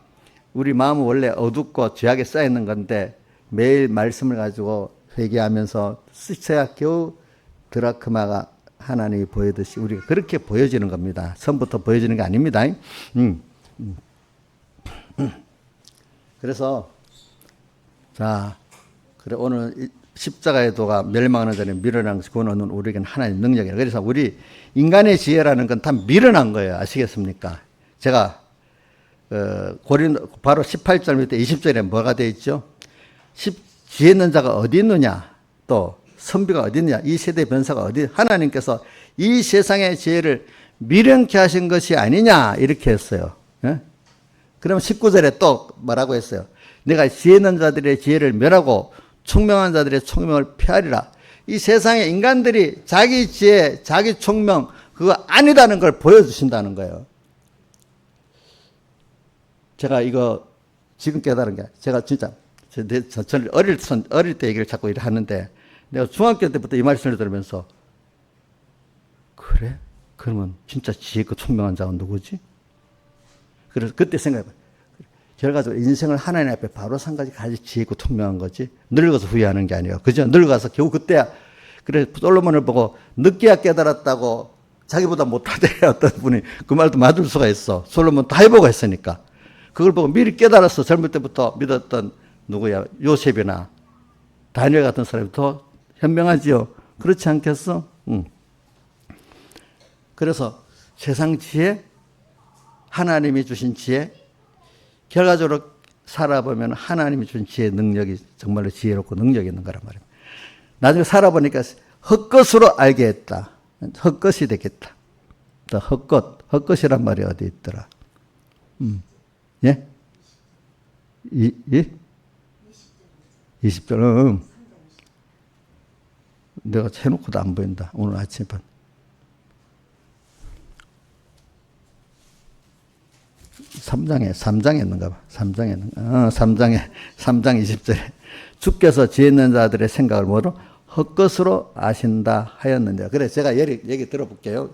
우리 마음은 원래 어둡고 죄악에 쌓여 있는 건데 매일 말씀을 가지고 회개하면서 씻어야 겨우 드라크마가 하나님이 보이듯이 우리가 그렇게 보여지는 겁니다. 처음부터 보여지는 게 아닙니다. 그래서 그래 오늘 십자가의 도가 멸망하는 자를 밀어내는 것이 구원하는 우리에게는 하나님의 능력이라. 그래서 우리 인간의 지혜라는 건 다 밀어난 거예요. 아시겠습니까? 제가 바로 18절 밑에 20절에 뭐가 되어 있죠? 지혜 있는 자가 어디 있느냐? 또 선비가 어디 있느냐? 이 세대 변사가 어디? 하나님께서 이 세상의 지혜를 미련케 하신 것이 아니냐? 이렇게 했어요. 예? 그러면 19절에 또 뭐라고 했어요? 내가 지혜 있는 자들의 지혜를 멸하고 총명한 자들의 총명을 폐하리라. 이 세상의 인간들이 자기 지혜, 자기 총명 그거 아니다는 걸 보여주신다는 거예요. 제가 이거 지금 깨달은 게 제가 진짜 저는 어릴 때 얘기를 자꾸 이렇게 하는데 내가 중학교 때부터 이 말씀을 들으면서 그래? 그러면 진짜 지혜 있고 총명한 자가 누구지? 그래서 그때 생각해봐요. 결과적으로 인생을 하나님 앞에 바로 산 가지 지혜 있고 총명한 거지. 늙어서 후회하는 게 아니에요. 그죠? 늙어서 겨우 그때야. 그래 솔로몬을 보고 늦게야 깨달았다고 자기보다 못하대 어떤 분이 그 말도 맞을 수가 있어. 솔로몬 다 해보고 했으니까. 그걸 보고 미리 깨달았어. 젊을 때부터 믿었던 누구야? 요셉이나 다니엘 같은 사람이 더 현명하지요. 그렇지 않겠어? 그래서 세상 지혜, 하나님이 주신 지혜, 결과적으로 살아보면 하나님이 주신 지혜 능력이 정말로 지혜롭고 능력이 있는 거란 말입니다. 나중에 살아보니까 헛것으로 알게 했다. 헛것이 되겠다. 헛것이란 말이 어디 있더라? 예? 20절. 내가 해놓고도 안 보인다. 오늘 아침에. 3장에 있는가 봐. 3장 20절에. 주께서 지혜 있는 자들의 생각을 뭐로? 헛것으로 아신다 하였는데. 그래, 제가 얘기 들어볼게요.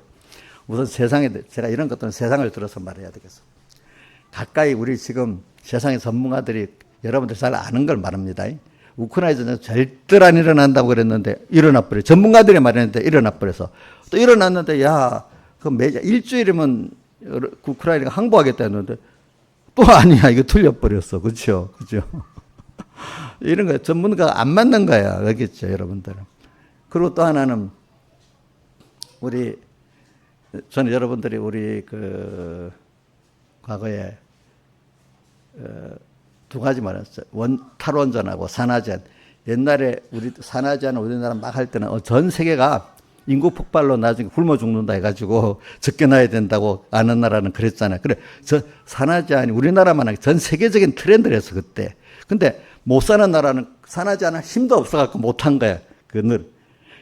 우선 제가 이런 것들은 세상을 들어서 말해야 되겠어. 가까이 우리 지금 세상의 전문가들이 여러분들 잘 아는 걸 말합니다. 우크라이나 전쟁 절대 안 일어난다고 그랬는데 일어나버려. 전문가들이 말했는데 일어나버려서. 또 일어났는데 그 일주일이면 우크라이나가 항복하겠다 했는데 또 아니야. 이거 틀려버렸어. 그렇죠? 그죠? 이런 거 전문가가 안 맞는 거야. 알겠죠, 여러분들은. 그리고 또 하나는 저는 여러분들이 우리 그 과거에 두 가지 말했어요. 탈원전하고 산화전. 옛날에 산화전 우리나라 막 할 때는 전 세계가 인구 폭발로 나중에 굶어 죽는다 해가지고 적게놔야 된다고 아는 나라는 그랬잖아요. 그래, 산화제한이 우리나라만 아니라 전 세계적인 트렌드였어, 그때. 근데 못 사는 나라는 산화제한은 힘도 없어갖고 못한 거야.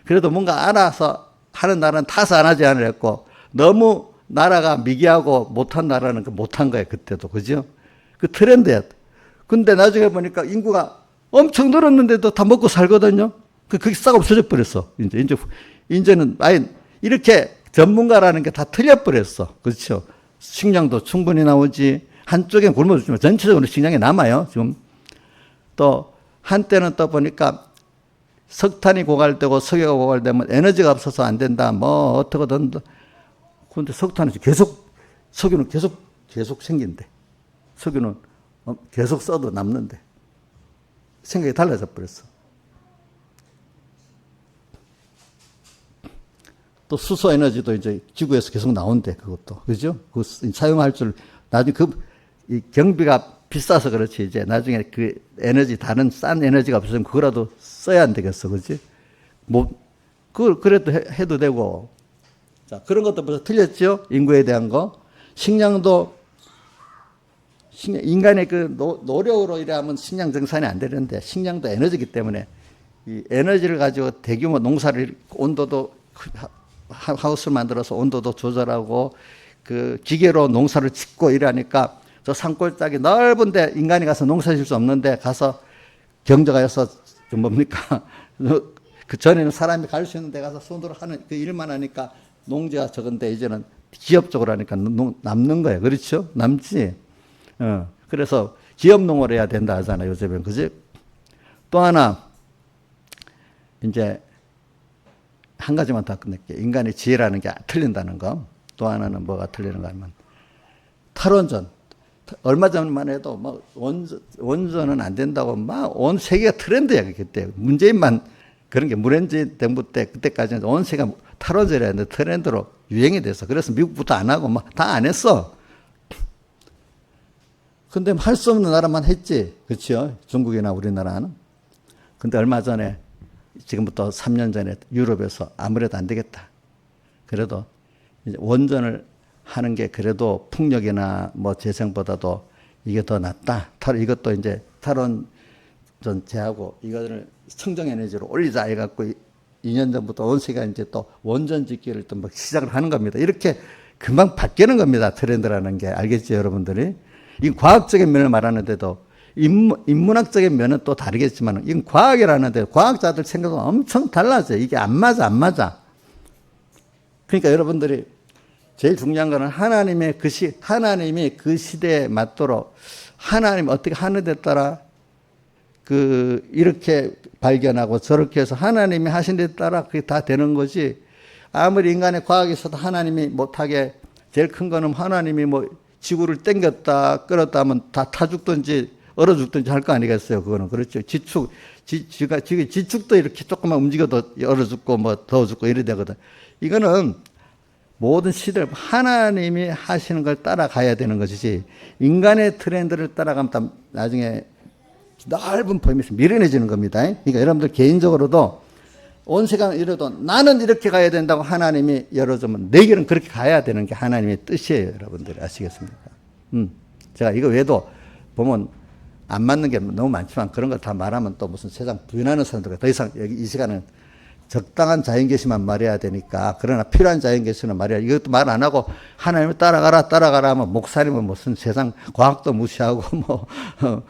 그래도 뭔가 알아서 하는 나라는 다 산화제한을 했고, 너무 나라가 미개하고 못한 나라는 못한 거야, 그때도. 그죠? 그 트렌드였다. 근데 나중에 보니까 인구가 엄청 늘었는데도 다 먹고 살거든요. 그게 싹 없어져 버렸어. 이제는 아예 이렇게 전문가라는 게 다 틀려버렸어. 그렇죠? 식량도 충분히 나오지. 한쪽에 굶어 죽지만 전체적으로 식량이 남아요. 지금 또 한때는 또 보니까 석탄이 고갈되고 석유가 고갈되면 에너지가 없어서 안 된다. 뭐 어떻게든. 그런데 석유는 계속 생긴대. 석유는 계속 써도 남는데. 생각이 달라져 버렸어. 또 수소 에너지도 이제 지구에서 계속 나온대, 그것도. 그죠? 그거 사용할 줄, 나중에 이 경비가 비싸서 그렇지, 이제 나중에 그 에너지, 다른 싼 에너지가 없으면 그거라도 써야 안 되겠어, 그지? 그걸 그래도 해도 되고. 자, 그런 것도 벌써 틀렸죠? 인구에 대한 거. 인간의 그 노력으로 이래하면 식량 정산이 안 되는데, 식량도 에너지이기 때문에 이 에너지를 가지고 대규모 농사를, 온도도, 하우스를 만들어서 온도도 조절하고 그 기계로 농사를 짓고 이러니까 저 산골짜기 넓은데 인간이 가서 농사 질 수 없는데 가서 경제가여서 뭡니까? 그 전에는 사람이 갈 수 있는 데 가서 손으로 하는 그 일만 하니까 농지가 적은데 이제는 기업적으로 하니까 남는 거예요. 그렇죠? 남지. 그래서 기업농을 해야 된다 하잖아요. 요즘엔. 그지? 또 하나, 이제 한 가지만 더 끝낼게요. 인간의 지혜라는 게 틀린다는 거. 또 하나는 뭐가 틀리는가 하면 탈원전. 얼마 전만 해도 뭐 원전은 안 된다고 막 온 세계가 트렌드야. 그때 문재인만 그런 게 문재인 정부 때 그때까지는 온 세계가 탈원전이라 했는데 트렌드로 유행이 돼서 그래서 미국부터 안 하고 막 다 안 했어. 근데 할 수 없는 나라만 했지. 그렇죠? 중국이나 우리나라는. 근데 얼마 전에 지금부터 3년 전에 유럽에서 아무래도 안 되겠다. 그래도 이제 원전을 하는 게 그래도 풍력이나 뭐 재생보다도 이게 더 낫다. 이것도 이제 탈원전 제하고 이거를 청정에너지로 올리자 해갖고 2년 전부터 온 세계가 이제 또 원전 짓기를 또 막 시작을 하는 겁니다. 이렇게 금방 바뀌는 겁니다. 트렌드라는 게. 알겠죠, 여러분들이? 이 과학적인 면을 말하는데도 인문학적인 면은 또 다르겠지만, 이건 과학이라는데, 과학자들 생각은 엄청 달라져요. 이게 안 맞아. 그러니까 여러분들이 제일 중요한 거는 하나님이 그 시대에 맞도록, 하나님 어떻게 하는 데 따라, 이렇게 발견하고 저렇게 해서 하나님이 하신 데 따라 그게 다 되는 거지. 아무리 인간의 과학이 있어도 하나님이 못하게, 제일 큰 거는 하나님이 뭐 지구를 땡겼다, 끌었다 하면 다 타 죽든지, 얼어 죽든지 할 거 아니겠어요? 그거는. 그렇죠. 지축도 이렇게 조금만 움직여도 얼어 죽고 뭐 더워 죽고 이래 되거든. 이거는 모든 시대를 하나님이 하시는 걸 따라가야 되는 것이지, 인간의 트렌드를 따라가면 나중에 넓은 범위에서 미련해지는 겁니다. 그러니까 여러분들 개인적으로도 온 세상 이래도 나는 이렇게 가야 된다고 하나님이 열어주면 내 길은 그렇게 가야 되는 게 하나님의 뜻이에요. 여러분들이 아시겠습니까? 제가 이거 외에도 보면 안 맞는 게 너무 많지만 그런 걸 다 말하면 또 무슨 세상 부인하는 사람들과 더 이상 여기 이 시간은 적당한 자연계시만 말해야 되니까, 그러나 필요한 자연계시는 말해야, 이것도 말 안 하고 하나님을 따라가라 하면 목사님은 무슨 세상 과학도 무시하고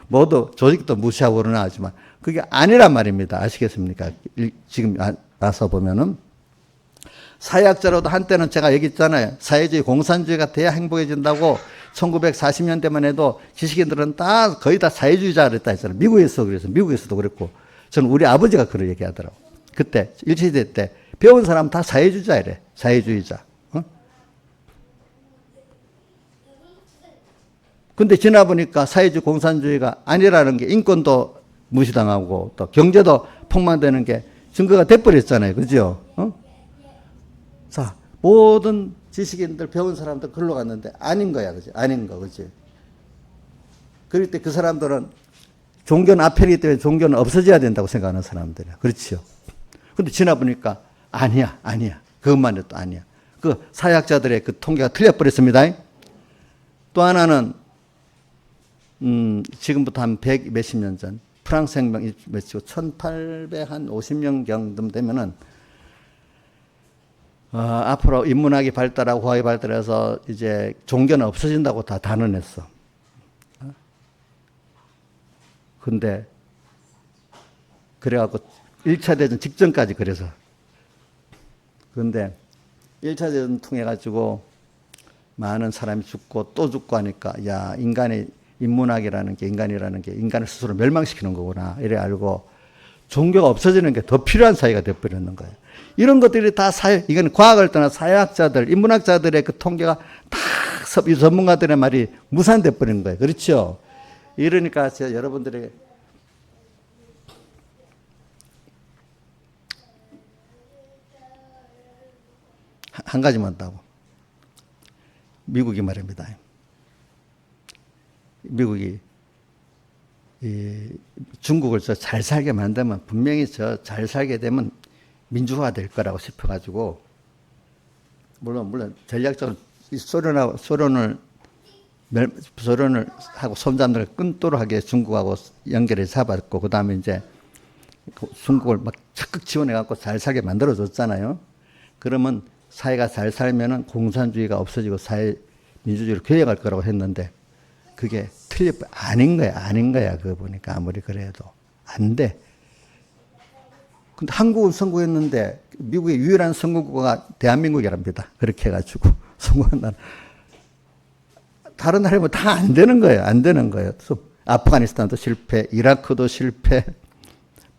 모두 조직도 무시하고 그러나 하지만 그게 아니란 말입니다. 아시겠습니까? 지금 와서 보면은 사회학자로도 한때는 제가 얘기했잖아요. 사회주의 공산주의가 돼야 행복해진다고 1940년대만 해도 지식인들은 다 거의 다 사회주의자 그랬다 했잖아요. 미국에서도 그랬고, 저는 우리 아버지가 그걸 얘기하더라고. 그때 일제시대 때 배운 사람 다 사회주의자 이래. 사회주의자. 근데 지나 보니까 사회주의 공산주의가 아니라는 게 인권도 무시당하고 또 경제도 폭망되는 게 증거가 돼버렸잖아요. 그죠? 자, 모든 지식인들, 배운 사람들 글로 갔는데 아닌 거야. 그지? 아닌 거. 그지? 그럴 때 그 사람들은 종교는 아펠이기 때문에 종교는 없어져야 된다고 생각하는 사람들이야. 그렇죠? 근데 지나 보니까 아니야. 그것만 해도 아니야. 그 사회학자들의 그 통계가 틀려버렸습니다. 또 하나는 지금부터 한 100 몇십 년 전 프랑스 혁명 몇이고 1850년경 되면은 앞으로 인문학이 발달하고 과학이 발달해서 이제 종교는 없어진다고 다 단언했어. 근데 그래갖고 1차 대전 직전까지 그래서. 그런데 1차 대전 통해 가지고 많은 사람이 죽고 또 죽고 하니까 야, 인문학이라는 게 인간을 스스로 멸망시키는 거구나. 이래 알고 종교가 없어지는 게 더 필요한 사회가 되어버리는 거예요. 이런 것들이 다 이건 과학을 떠나 사회학자들, 인문학자들의 그 통계가 다 이 전문가들의 말이 무산돼 버리는 거예요. 그렇죠? 이러니까 제가 여러분들에게 한 가지만 하고 미국이 말입니다. 미국이 중국을 잘 살게 만들면 분명히 잘 살게 되면 민주화 될 거라고 싶어가지고 물론 전략적으로 소련을 하고 손잡는 끈도로 하게 중국하고 연결해 잡았고 그 다음에 이제 중국을 막 적극 지원해갖고 잘 살게 만들어줬잖아요. 그러면 사회가 잘 살면은 공산주의가 없어지고 사회 민주주의로 개혁할 거라고 했는데 그게 아닌 거야. 그거 보니까 아무리 그래도 안 돼. 근데 한국은 성공했는데 미국의 유일한 선거구가 대한민국이랍니다. 그렇게 해가지고 성공한 나라. 다른 나라면 다 안 되는 거예요. 안 되는 거예요. 아프가니스탄도 실패, 이라크도 실패,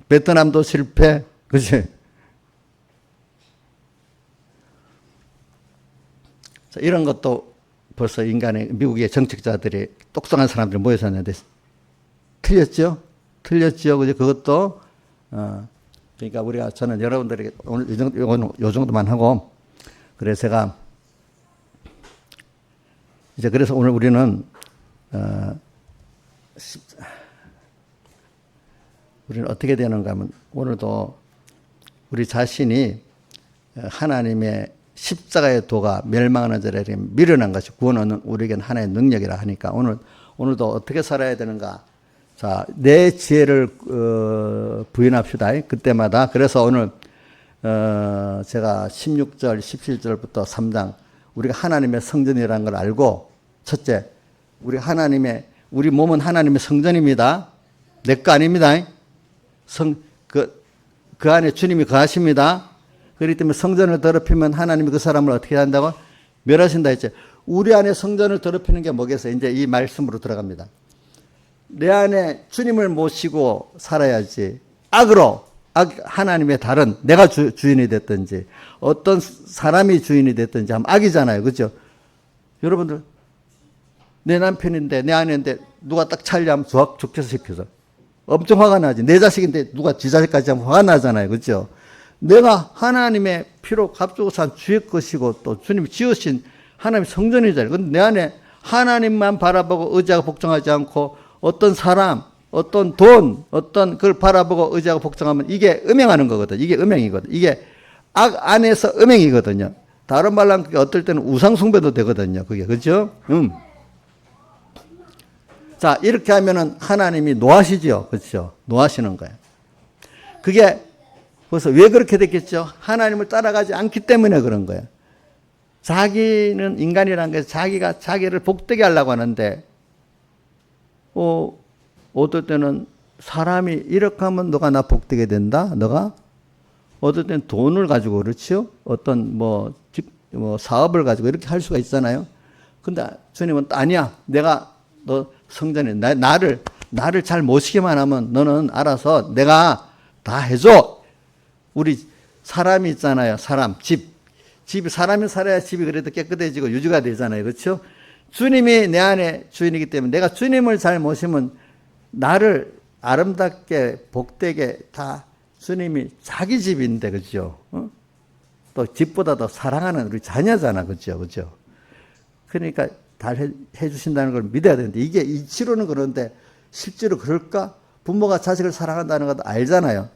베트남도 실패, 그치? 자, 이런 것도 벌써 미국의 정책자들이 똑똑한 사람들이 모여서 틀렸죠? 그죠? 그것도, 그러니까 저는 여러분들에게 오늘 요 정도만 하고, 그래서 제가, 이제 그래서 오늘 우리는 어떻게 되는가 하면 오늘도 우리 자신이 하나님의 십자가의 도가 멸망하는 자를 미련한 것이 구원하는 우리에게는 하나의 능력이라 하니까 오늘도 어떻게 살아야 되는가. 자, 내 지혜를 부인합시다. 그때마다. 그래서 오늘 제가 16절, 17절부터 3장 우리가 하나님의 성전이라는 걸 알고 첫째, 우리 몸은 하나님의 성전입니다. 내 거 아닙니다. 그 안에 주님이 거하십니다. 그렇기 때문에 성전을 더럽히면 하나님이 그 사람을 어떻게 한다고? 멸하신다 했죠. 우리 안에 성전을 더럽히는 게 뭐겠어요? 이제 이 말씀으로 들어갑니다. 내 안에 주님을 모시고 살아야지. 하나님의 다른 내가 주인이 됐든지 어떤 사람이 주인이 됐든지 하면 악이잖아요. 그렇죠? 여러분들 내 남편인데 내 아내인데 누가 딱 찰리하면 좋겠어 시켜서 엄청 화가 나지. 내 자식인데 누가 지 자식까지 하면 화가 나잖아요. 그렇죠? 내가 하나님의 피로 값주고 산 주의 것이고 또 주님이 지으신 하나님의 성전이잖아요. 근데 내 안에 하나님만 바라보고 의지하고 복종하지 않고 어떤 사람, 어떤 돈, 어떤 걸 바라보고 의지하고 복종하면 이게 음행하는 거거든. 이게 음행이거든. 이게 악 안에서 음행이거든요. 다른 말로 하면 그게 어떨 때는 우상숭배도 되거든요. 그게. 그죠? 자, 이렇게 하면은 하나님이 노하시죠. 그렇죠? 노하시는 거예요. 그게 그래서 왜 그렇게 됐겠죠? 하나님을 따라가지 않기 때문에 그런 거예요. 자기는 인간이라는 게 자기가 자기를 복되게 하려고 하는데 어떨 때는 사람이 이렇게 하면 너가 나 복되게 된다? 너가? 어떨 때는 돈을 가지고 그렇죠? 어떤 사업을 가지고 이렇게 할 수가 있잖아요. 근데 주님은 아니야. 내가 너 성전에 나를 잘 모시기만 하면 너는 알아서 내가 다 해줘. 우리 사람이 있잖아요. 집이 사람이 살아야 집이 그래도 깨끗해지고 유지가 되잖아요. 그렇죠? 주님이 내 안에 주인이기 때문에 내가 주님을 잘 모시면 나를 아름답게 복되게 다 주님이 자기 집인데, 그죠? 또 집보다 더 사랑하는 우리 자녀잖아, 그죠? 그죠? 그러니까 다 해주신다는 걸 믿어야 되는데, 이게 이치로는 그런데 실제로 그럴까? 부모가 자식을 사랑한다는 것도 알잖아요.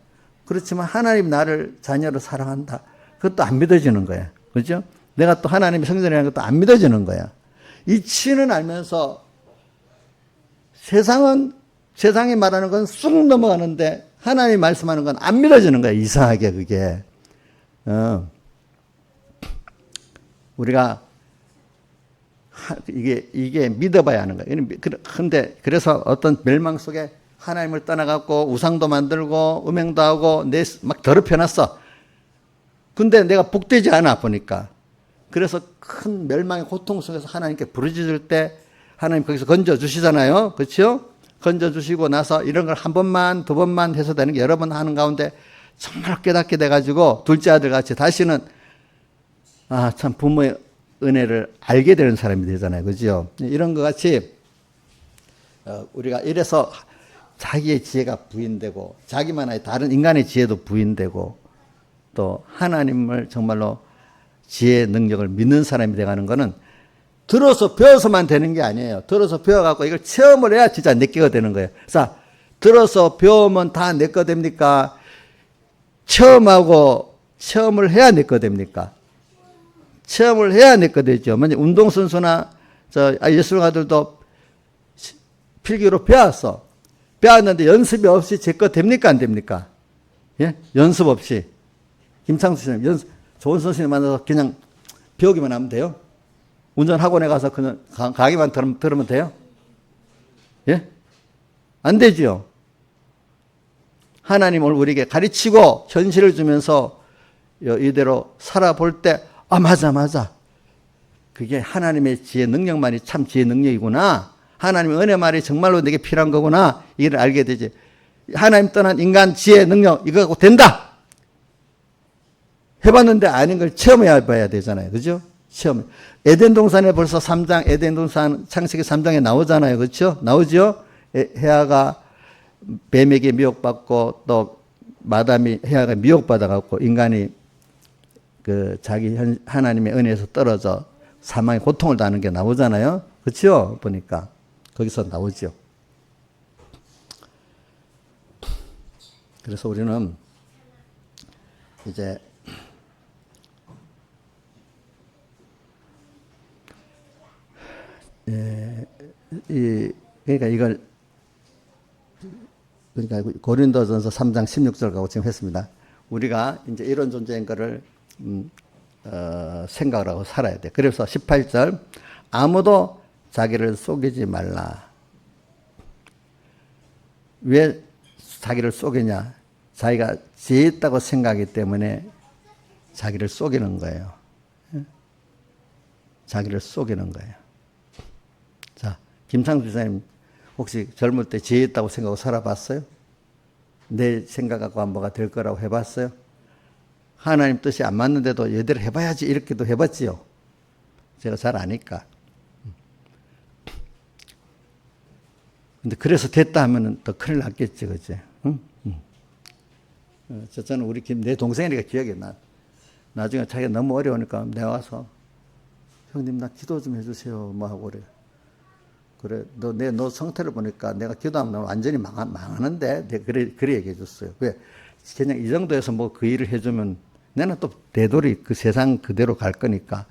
그렇지만 하나님 나를 자녀로 사랑한다. 그것도 안 믿어지는 거야. 그죠? 내가 또 하나님의 성전이라는 것도 안 믿어지는 거야. 이치는 알면서 세상이 말하는 건 쑥 넘어가는데 하나님이 말씀하는 건 안 믿어지는 거야. 이상하게 그게. 우리가 이게 믿어봐야 하는 거예요. 근데 그래서 어떤 멸망 속에 하나님을 떠나갖고 우상도 만들고 음행도 하고 막 더럽혀놨어. 근데 내가 복되지 않아 보니까. 그래서 큰 멸망의 고통 속에서 하나님께 부르짖을 때 하나님 거기서 건져주시잖아요. 그렇죠? 건져주시고 나서 이런 걸 한 번만 두 번만 해서 되는 게 여러 번 하는 가운데 정말 깨닫게 돼가지고 둘째 아들 같이 다시는 참 부모의 은혜를 알게 되는 사람이 되잖아요. 그죠? 이런 것 같이 우리가 이래서 자기의 지혜가 부인되고 자기만의 다른 인간의 지혜도 부인되고 또 하나님을 정말로 지혜의 능력을 믿는 사람이 되가는 거는 들어서 배워서만 되는 게 아니에요. 들어서 배워갖고 이걸 체험을 해야 진짜 내꺼가 되는 거예요. 자, 들어서 배우면 다 내꺼 됩니까? 체험을 해야 내꺼 됩니까? 체험을 해야 내꺼 되죠. 먼저 운동선수나 예술가들도 필기로 배웠어. 배웠는데 연습이 없이 제 거 됩니까? 안 됩니까? 예? 연습 없이. 김창수 선생님, 좋은 선생님 만나서 그냥 배우기만 하면 돼요? 운전학원에 가서 그냥 강의만 들으면 돼요? 예? 안 되지요. 하나님을 우리에게 가르치고 현실을 주면서 이대로 살아볼 때, 맞아. 그게 하나님의 지혜 능력만이 참 지혜 능력이구나. 하나님의 은혜 말이 정말로 내게 필요한 거구나. 이걸 알게 되지. 하나님 떠난 인간 지혜 능력, 이거 갖고 된다. 해봤는데 아닌 걸 체험해 봐야 되잖아요. 그죠? 체험. 에덴 동산에 벌써 3장, 에덴 동산 창세기 3장에 나오잖아요. 그렇죠? 나오죠? 헤아가 뱀에게 미혹받고 또 마담이 헤아가 미혹받아갖고 인간이 자기 하나님의 은혜에서 떨어져 사망의 고통을 당하는 게 나오잖아요. 그렇죠? 보니까 거기서 나오죠. 그래서 우리는 이제 그러니까 고린도전서 3장 16절 가고 지금 했습니다. 우리가 이제 이런 존재인 거를 생각을 하고 살아야 돼. 그래서 18절 아무도 자기를 속이지 말라. 왜 자기를 속이냐? 자기가 지혜 있다고 생각하기 때문에 자기를 속이는 거예요. 자기를 속이는 거예요. 자, 김창수 지사님 혹시 젊을 때 지혜 있다고 생각하고 살아봤어요? 내 생각하고 뭐가 될 거라고 해봤어요? 하나님 뜻이 안 맞는데도 얘대로 해봐야지 이렇게도 해봤지요. 제가 잘 아니까. 근데 그래서 됐다 하면은 더 큰일 났겠지, 그치? 응? 저는 내 동생이니까 기억이 나. 나중에 자기가 너무 어려우니까 내가 와서 형님 나 기도 좀 해주세요. 뭐 하고 그래. 너 상태를 보니까 내가 기도하면 완전히 망하는데 내가 그래 얘기해 줬어요. 왜? 그냥 이 정도에서 뭐 그 일을 해주면 나는 또 되돌이 그 세상 그대로 갈 거니까.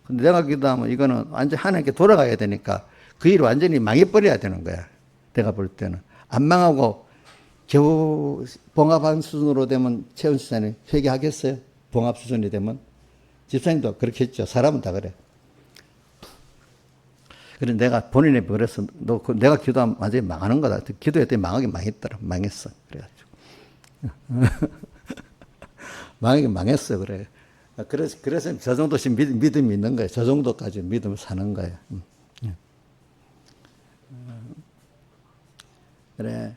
근데 내가 기도하면 이거는 완전 하나님께 돌아가야 되니까 그 일 완전히 망해버려야 되는 거야. 내가 볼 때는. 안 망하고 겨우 봉합한 수준으로 되면 최은 집사님 회개하겠어요? 봉합 수준이 되면? 집사님도 그렇게 했죠. 사람은 다 그래. 그래서 내가 본인이 그래서 내가 기도하면 완전히 망하는 거다. 기도했더니 망하긴 망했더라. 망했어. 그래가지고. 망하긴 망했어. 그래. 그래서 저 정도씩 믿음이 있는 거예요. 저 정도까지 믿음을 사는 거예요. 그래.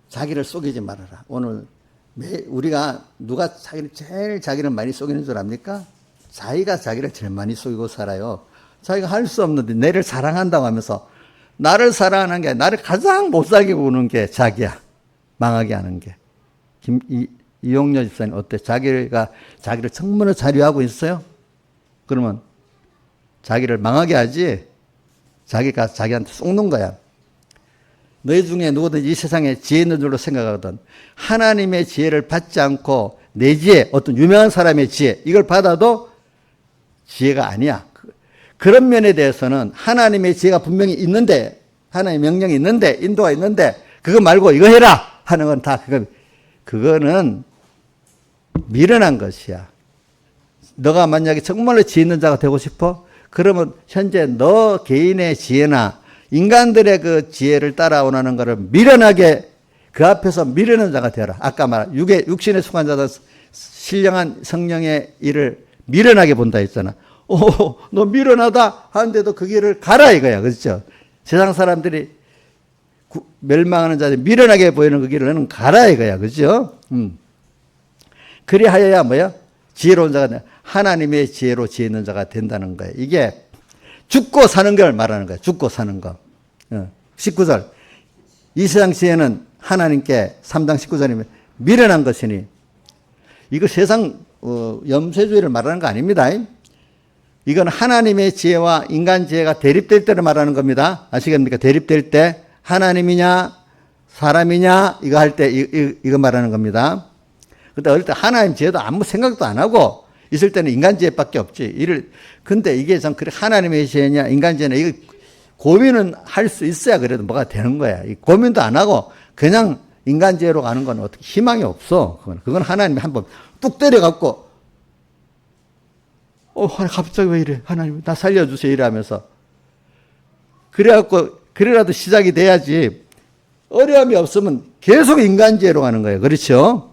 자기를 속이지 말아라. 오늘 우리가 누가 제일 자기를 많이 속이는 줄 압니까? 자기가 자기를 제일 많이 속이고 살아요. 자기가 할 수 없는데 내를 사랑한다고 하면서 나를 사랑하는 게 나를 가장 못 살게 구는 게 자기야. 망하게 하는 게. 이용녀 집사님 어때? 자기를 정말로 자료하고 있어요? 그러면 자기를 망하게 하지 자기가 자기한테 속는 거야. 너희 중에 누구든 이 세상에 지혜 있는 줄로 생각하거든 하나님의 지혜를 받지 않고 내 지혜, 어떤 유명한 사람의 지혜 이걸 받아도 지혜가 아니야. 그런 면에 대해서는 하나님의 지혜가 분명히 있는데 하나님의 명령이 있는데 인도가 있는데 그거 말고 이거 해라 하는 건 다 그거는 미련한 것이야. 너가 만약에 정말로 지혜 있는 자가 되고 싶어? 그러면 현재 너 개인의 지혜나 인간들의 그 지혜를 따라오는 것을 미련하게 그 앞에서 미련한 자가 되어라. 아까 말한 육신에 속한 자는 신령한 성령의 일을 미련하게 본다 했잖아. 너 미련하다 하는데도 그 길을 가라 이거야. 그렇죠? 세상 사람들이 멸망하는 자들이 미련하게 보이는 그 길을 너는 가라 이거야. 그렇죠? 그리하여야 뭐야? 지혜로운 자가 돼. 하나님의 지혜로 지혜 있는 자가 된다는 거예요. 이게 죽고 사는 걸 말하는 거예요. 죽고 사는 거. 19절. 이 세상 지혜는 하나님께 3장 19절이면 미련한 것이니 이거 세상 염세주의를 말하는 거 아닙니다. 이건 하나님의 지혜와 인간 지혜가 대립될 때를 말하는 겁니다. 아시겠습니까? 대립될 때 하나님이냐 사람이냐 이거 할 때 이거 말하는 겁니다. 그때 어릴 때 하나님 지혜도 아무 생각도 안 하고 있을 때는 인간 지혜밖에 없지. 근데 이게 참 그래 하나님의 지혜냐 인간 지혜냐 이거 고민은 할 수 있어야 그래도 뭐가 되는 거야. 고민도 안 하고 그냥 인간 지혜로 가는 건 어떻게 희망이 없어. 그건 하나님이 한번 뚝 때려갖고 갑자기 왜 이래? 하나님 나 살려주세요 이러면서 그래갖고 그래라도 시작이 돼야지. 어려움이 없으면 계속 인간 지혜로 가는 거예요. 그렇죠?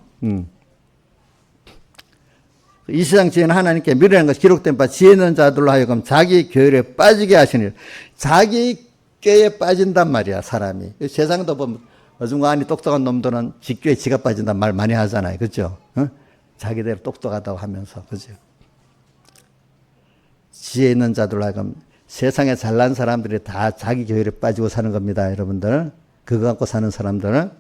이 세상 지혜는 하나님께 미련한 것이 기록된 바 지혜 있는 자들로 하여금 자기 교율에 빠지게 하시니 자기 꾀에 빠진단 말이야 사람이. 세상도 보면 어중간히 똑똑한 놈들은 지 꾀에 지가 빠진단 말 많이 하잖아요. 그렇죠? 자기대로 똑똑하다고 하면서. 그렇죠? 지혜 있는 자들로 하여금 세상에 잘난 사람들이 다 자기 교율에 빠지고 사는 겁니다. 여러분들. 그거 갖고 사는 사람들은.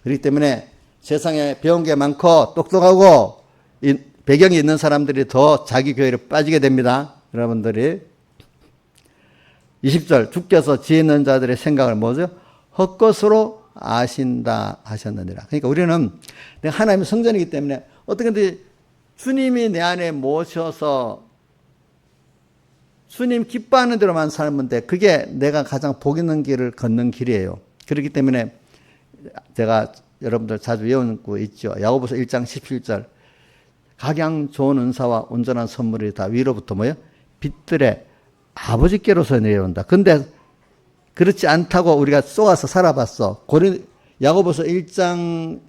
그렇기 때문에 세상에 배운 게 많고 똑똑하고 배경이 있는 사람들이 더 자기 교율에 빠지게 됩니다. 여러분들이. 20절 주께서 지혜 있는 자들의 생각을 뭐죠? 헛것으로 아신다 하셨느니라. 그러니까 우리는 내가 하나님의 성전이기 때문에 어떻게든 주님이 내 안에 모셔서 주님 기뻐하는 대로만 살면 돼. 그게 내가 가장 복 있는 길을 걷는 길이에요. 그렇기 때문에 제가 여러분들 자주 외우는 거 있죠. 야고보서 1장 17절. 각양 좋은 은사와 온전한 선물이 다 위로부터 뭐예요? 빛들의 아버지께로서 내려온다. 근데 그렇지 않다고 우리가 쏘아서 살아봤어. 야고보서 1장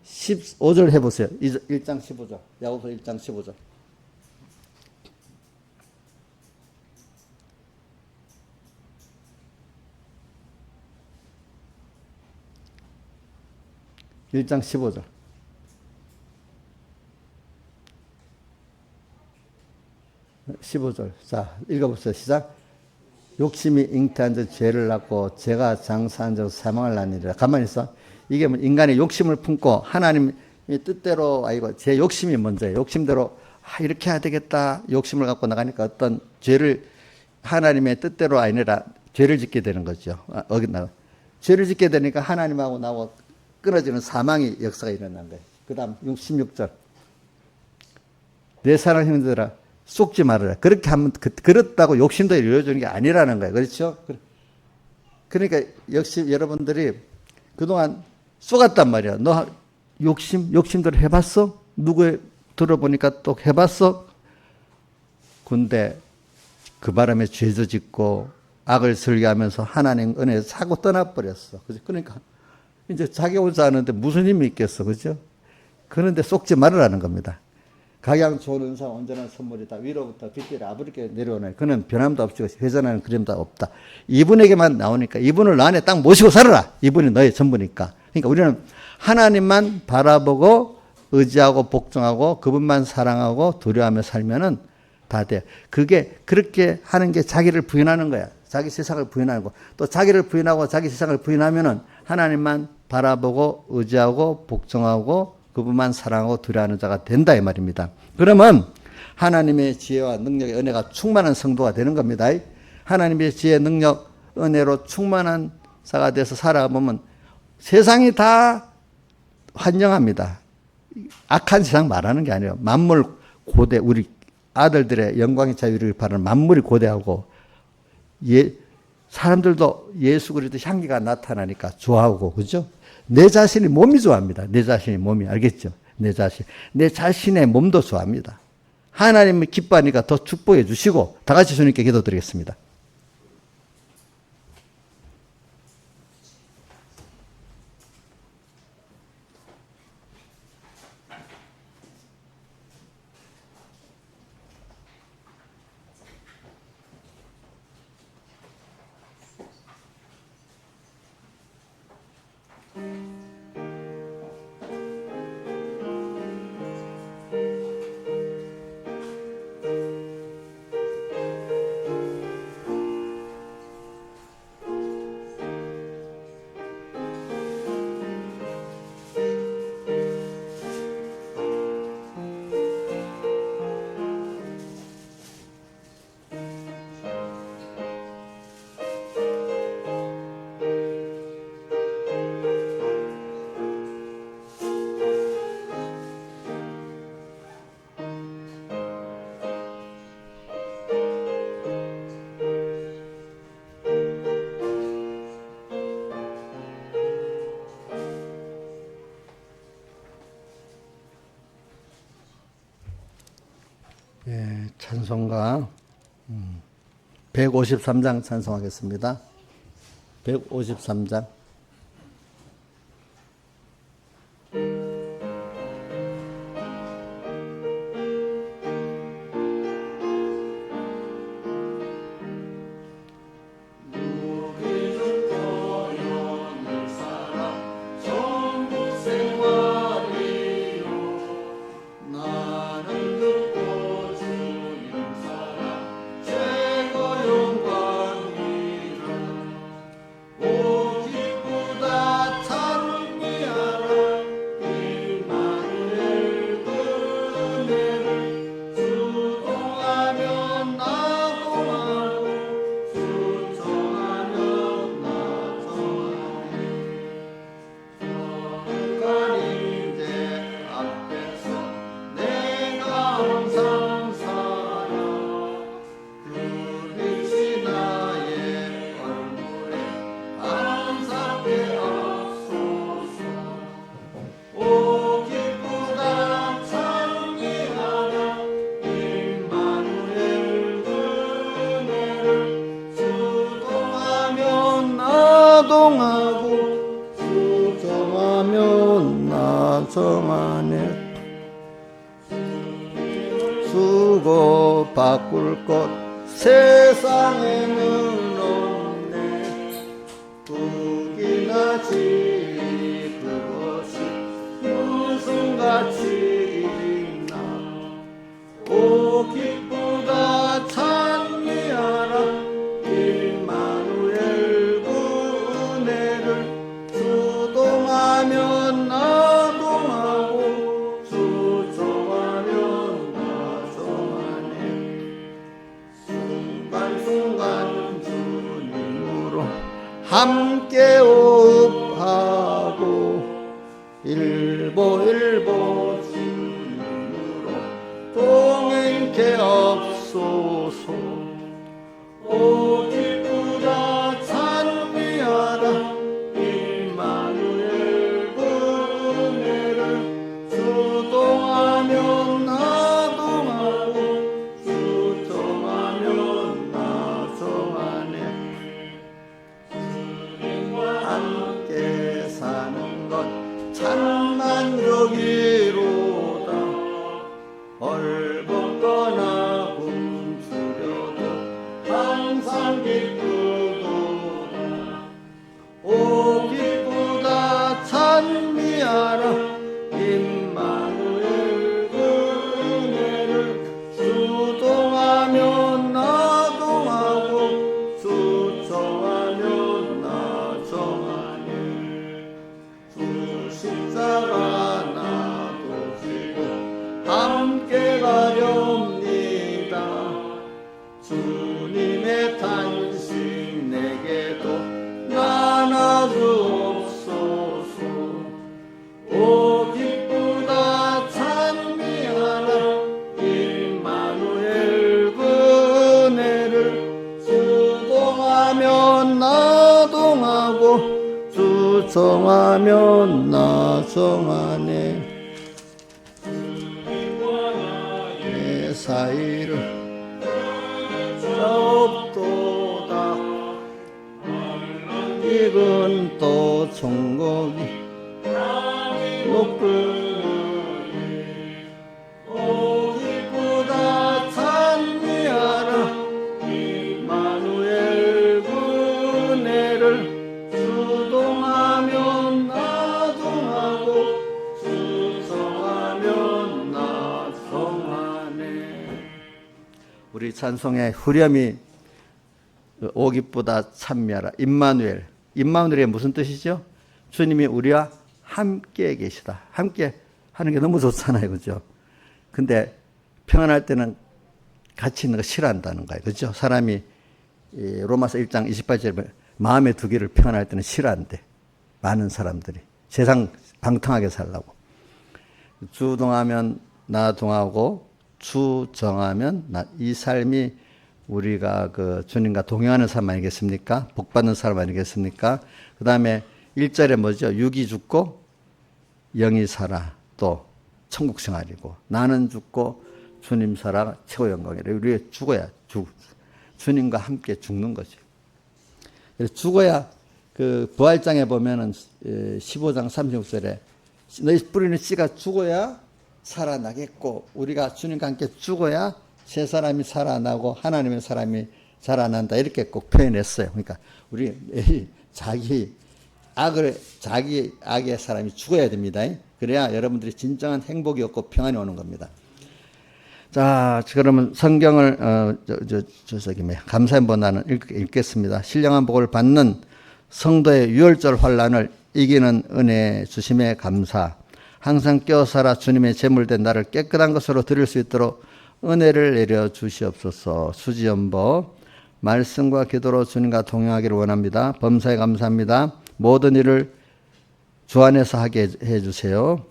15절 해보세요. 1장 15절. 야고보서 1장 15절. (1장 15절) 자 읽어보세요. 시작. 욕심이 잉태한 자 죄를 낳고 죄가 장사한 자 사망을 낳느니라. 가만히 있어. 이게 뭐 인간의 욕심을 품고 하나님의 뜻대로 아이고 제 욕심이 먼저예요. 욕심대로 이렇게 해야 되겠다 욕심을 갖고 나가니까 어떤 죄를 하나님의 뜻대로 아니라 죄를 짓게 되는 거죠. 어긋나가 죄를 짓게 되니까 하나님하고 나하고 끊어지는 사망의 역사가 일어난 거예요. 그 다음 16절. 내 사랑하는 형제들아 속지 말아라. 그렇게 하면 그렇다고 욕심도 이루어지는 게 아니라는 거예요. 그렇죠? 그러니까 역시 여러분들이 그동안 쏘갔단 말이야. 너 욕심대로 해봤어? 누구 들어보니까 또 해봤어? 근데 그 바람에 죄도 짓고 악을 설계하면서 하나님 은혜에서 사고 떠나버렸어. 그러니까 이제 자기 혼자 하는데 무슨 힘이 있겠어. 그죠? 그런데 속지 말으라는 겁니다. 각양 좋은 은사 온전한 선물이다. 위로부터 빛들이 아버지께 내려오네. 그는 변함도 없이 회전하는 그림도 없다. 이분에게만 나오니까 이분을 너 안에 딱 모시고 살아라. 이분이 너의 전부니까. 그러니까 우리는 하나님만 바라보고 의지하고 복종하고 그분만 사랑하고 두려워하며 살면은 다 돼. 그게 그렇게 하는 게 자기를 부인하는 거야. 자기 세상을 부인하고 또 자기를 부인하고 자기 세상을 부인하면은 하나님만 바라보고 의지하고 복종하고 그분만 사랑하고 두려워하는 자가 된다 이 말입니다. 그러면 하나님의 지혜와 능력의 은혜가 충만한 성도가 되는 겁니다. 하나님의 지혜, 능력, 은혜로 충만한 자가 돼서 살아보면 세상이 다 환영합니다. 악한 세상 말하는 게 아니에요. 만물 고대, 우리 아들들의 영광의 자유를 바라는 만물이 고대하고 사람들도 예수 그리스도 향기가 나타나니까 좋아하고 그죠? 내 자신이 몸이 좋아합니다. 내 자신이 몸이 알겠죠? 내 자신의 몸도 좋아합니다. 하나님이 기뻐하니까 더 축복해 주시고 다 같이 주님께 기도드리겠습니다. 찬송가 153장 찬송하겠습니다. 153장. 수고 바꿀 것 세상에는 없네. 북이나 지 그것이 무슨 가치 있나. 오 기쁘다 찬미하라 임마누엘 그 은혜를 수동하면 나동하고 수정하면 나정하네. 순간순간 주님으로 함께 호흡하고 일보일보 주님으로 동행케 없소서. 오 기쁘다 찬미하라 임마누엘 그 은혜를 수동하면 나동하고 수정하면 나정하네. 주님과 함께 사는 것 참만족이로다. 얼겁거나 굶주려도 항상 정하면 나 동하고 주 정하면 나 정하네. 내 사이를 없도다. 이건 또 종곡이 높으니 오 기쁘다 찬미하라 임마누엘 은혜를 주동하면 나동하고 주성하면 나성하네. 우리 찬송의 후렴이 오 기쁘다 찬미하라 임마누엘. 임마누엘이 무슨 뜻이죠? 주님이 우리와 함께 계시다. 함께 하는 게 너무 좋잖아요. 그죠? 근데 평안할 때는 같이 있는 거 싫어한다는 거예요. 그죠? 사람이 로마서 1장 28절에 마음에 두기를 평안할 때는 싫어한대. 많은 사람들이. 세상 방탕하게 살라고. 주 동하면 나 동하고 주 정하면 나. 이 삶이 우리가 그 주님과 동행하는 사람 아니겠습니까? 복받는 사람 아니겠습니까? 그 다음에 1절에 뭐죠? 육이 죽고 영이 살아. 또 천국 생활이고 나는 죽고 주님 살아 최고 영광이래. 우리 죽어야 주님과 함께 죽는 거지. 그래서 죽어야 그 부활장에 보면은 15장 36절에 너희 뿌리는 씨가 죽어야 살아나겠고 우리가 주님과 함께 죽어야 새 사람이 살아나고 하나님의 사람이 살아난다 이렇게 꼭 표현했어요. 그러니까 우리 자기 악의 사람이 죽어야 됩니다. 그래야 여러분들이 진정한 행복이 없고 평안이 오는 겁니다. 자, 그러면 성경을 감사의 본문을 읽겠습니다. 신령한 복을 받는 성도의 유월절 환난을 이기는 은혜 주심에 감사. 항상 깨어살아 주님의 제물된 나를 깨끗한 것으로 드릴 수 있도록 은혜를 내려 주시옵소서. 수지연보 말씀과 기도로 주님과 동행하기를 원합니다. 범사에 감사합니다. 모든 일을 주 안에서 하게 해주세요.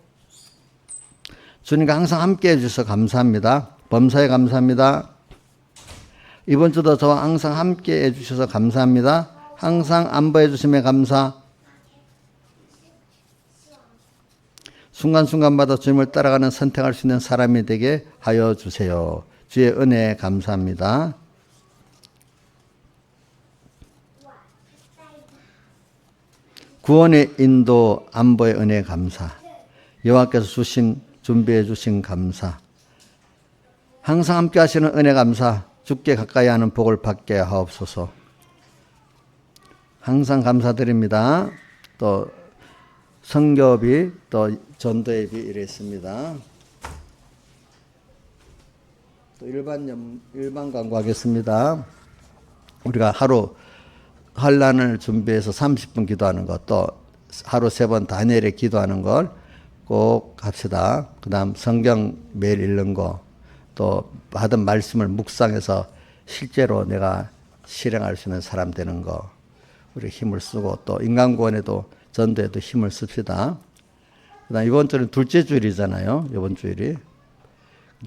주님과 항상 함께 해주셔서 감사합니다. 범사에 감사합니다. 이번 주도 저와 항상 함께 해주셔서 감사합니다. 항상 안보해 주심에 감사. 순간순간마다 주님을 따라가는 선택할 수 있는 사람이 되게 하여 주세요. 주의 은혜에 감사합니다. 구원의 인도 안보의 은혜에 감사. 여호와께서 준비해 주신 감사. 항상 함께 하시는 은혜 감사. 주께 가까이 하는 복을 받게 하옵소서. 항상 감사드립니다. 또 성교비 또 전도회비 이랬습니다. 또 일반 광고하겠습니다. 우리가 하루 환란을 준비해서 30분 기도하는 것, 또 하루 3번 다니엘에 기도하는 걸 꼭 합시다. 그 다음 성경 매일 읽는 거, 또 받은 말씀을 묵상해서 실제로 내가 실행할 수 있는 사람 되는 거, 우리 힘을 쓰고 또 인간구원에도 전도에도 힘을 씁시다. 그 다음 이번 주는 둘째 주일이잖아요. 이번 주일이.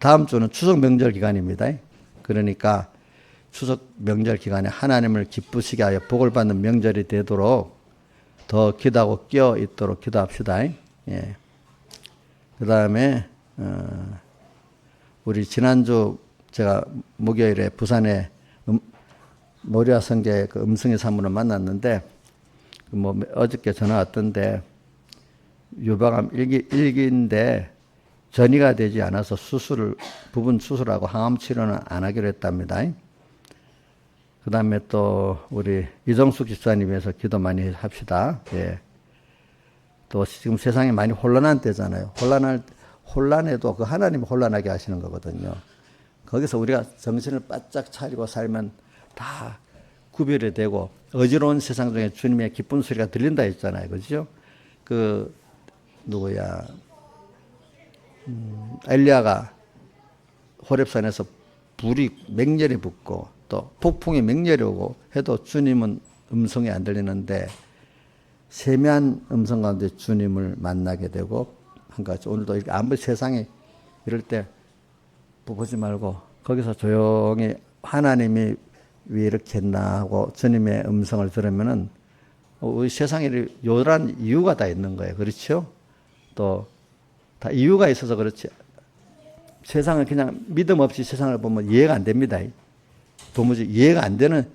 다음 주는 추석 명절 기간입니다. 그러니까 추석 명절 기간에 하나님을 기쁘시게 하여 복을 받는 명절이 되도록 더 기도하고 끼어 있도록 기도합시다. 예. 그 다음에 우리 지난주 제가 목요일에 부산에 모리아 성교의 그 음성의 사모를 만났는데 어저께 전화 왔던데 유방암 1기인데 전이가 되지 않아서 부분 수술하고 항암 치료는 안 하기로 했답니다. 그 다음에 또 우리 이정숙 집사님 위해서 기도 많이 합시다. 예. 또 지금 세상이 많이 혼란한 때잖아요. 혼란해도 그 하나님이 혼란하게 하시는 거거든요. 거기서 우리가 정신을 바짝 차리고 살면 다 구별이 되고 어지러운 세상 중에 주님의 기쁜 소리가 들린다 했잖아요. 그죠? 엘리야가 호렙산에서 불이 맹렬히 붙고 또 폭풍이 맹렬히 오고 해도 주님은 음성이 안 들리는데 세미한 음성 가운데 주님을 만나게 되고 한 가지. 오늘도 이렇게 아무리 세상에 이럴 때 보지 말고 거기서 조용히 하나님이 왜 이렇게 했나 하고 주님의 음성을 들으면은 우리 세상에 요란 이유가 다 있는 거예요. 그렇죠? 또 다 이유가 있어서 그렇지. 세상을 그냥 믿음 없이 세상을 보면 이해가 안 됩니다. 도무지 이해가 안 되는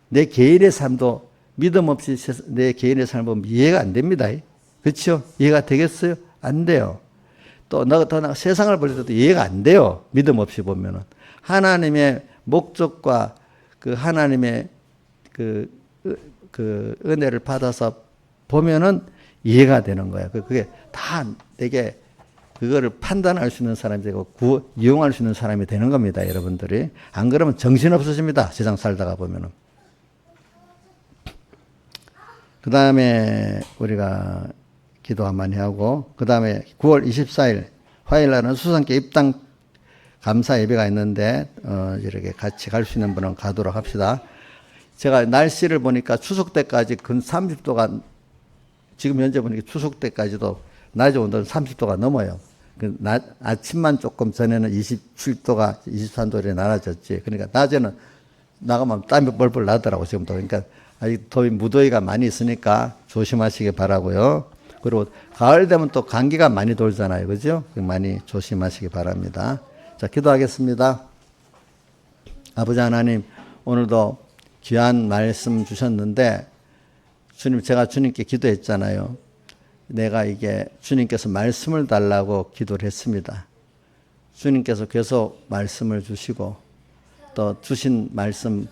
내 개인의 삶도 믿음 없이 내 개인의 삶을 보면 이해가 안 됩니다. 그렇죠? 이해가 되겠어요? 안 돼요. 또 세상을 볼 때도 이해가 안 돼요. 믿음 없이 보면은. 하나님의 목적과 그 하나님의 그 은혜를 받아서 보면은 이해가 되는 거야. 그게 다 내게 그거를 판단할 수 있는 사람이 되고 이용할 수 있는 사람이 되는 겁니다. 여러분들이. 안 그러면 정신 없어집니다. 세상 살다가 보면은. 그 다음에 우리가 기도 한마디 하고, 그 다음에 9월 24일 화요일 날은 수상께 입당 감사 예배가 있는데 이렇게 같이 갈 수 있는 분은 가도록 합시다. 제가 날씨를 보니까 추석 때까지 근 30도가 지금 현재 보니까 추석 때까지도 낮에 온도는 30도가 넘어요. 아침만 조금 전에는 27도가 23도에 낮아졌지. 그러니까 낮에는 나가면 땀이 벌벌 나더라고 지금도. 그러니까 아직 무더위가 많이 있으니까 조심하시기 바라고요. 그리고 가을 되면 또 감기가 많이 돌잖아요. 그죠? 많이 조심하시기 바랍니다. 자, 기도하겠습니다. 아버지 하나님, 오늘도 귀한 말씀 주셨는데, 주님, 제가 주님께 기도했잖아요. 내가 이게 주님께서 말씀을 달라고 기도를 했습니다. 주님께서 계속 말씀을 주시고, 또 주신 말씀,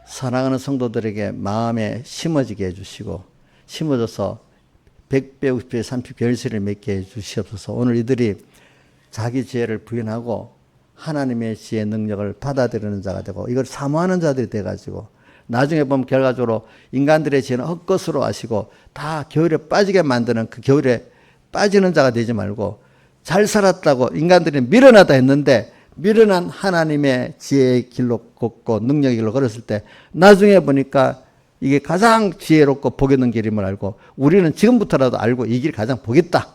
사랑하는 성도들에게 마음에 심어지게 해주시고, 심어져서 100배, 50배, 30배 결실을 맺게 해주시옵소서. 오늘 이들이 자기 지혜를 부인하고 하나님의 지혜 능력을 받아들이는 자가 되고 이걸 사모하는 자들이 돼가지고 나중에 보면 결과적으로 인간들의 지혜는 헛것으로 하시고 다 겨울에 빠지게 만드는 그 겨울에 빠지는 자가 되지 말고 잘 살았다고 인간들이 미련하다 했는데 미련한 하나님의 지혜의 길로 걷고 능력의 길로 걸었을 때 나중에 보니까 이게 가장 지혜롭고 복 있는 길임을 알고 우리는 지금부터라도 알고 이 길이 가장 복 있다.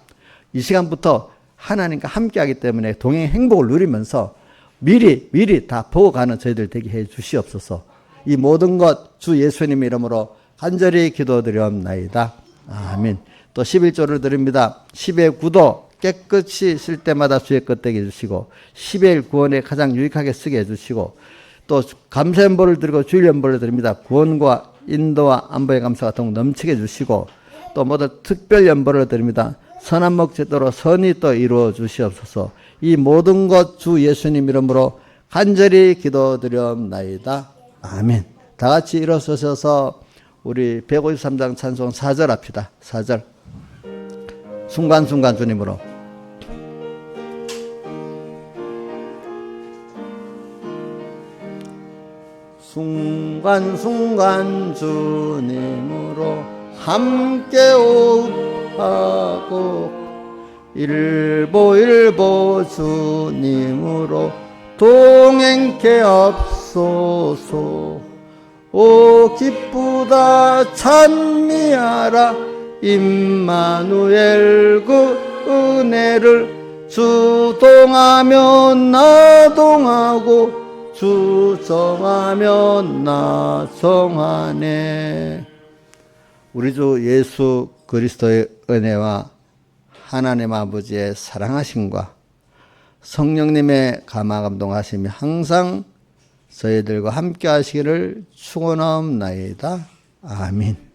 이 시간부터 하나님과 함께하기 때문에 동행 행복을 누리면서 미리 다 보고 가는 저희들 되게 해 주시옵소서. 이 모든 것 주 예수님 이름으로 간절히 기도드리옵나이다. 아멘. 또 11조를 드립니다. 10의 구도 깨끗이 쓸 때마다 주의 것 되게 해주시고 10의 구원에 가장 유익하게 쓰게 해주시고 또 감사 연보를 드리고 주일 연보를 드립니다. 구원과 인도와 안보의 감사가 더욱 넘치게 해주시고 또 모두 특별 연보를 드립니다. 선한 목적대로 선이 또 이루어 주시옵소서. 이 모든 것 주 예수님 이름으로 간절히 기도드리옵나이다. 아멘. 다 같이 일어서셔서 우리 153장 찬송 4절 합시다. 4절. 순간순간 주님으로. 순간순간 주님으로 함께 오하고 일보일보 주님으로 동행케 없소서. 오 기쁘다 찬미하라 임마누엘 그 은혜를 주동하며 나동하고 주정하며 나정하네. 우리 주 예수 그리스도의 은혜와 하나님 아버지의 사랑하심과 성령님의 감화감동하심이 항상 저희들과 함께 하시기를 축원하옵나이다. 아멘.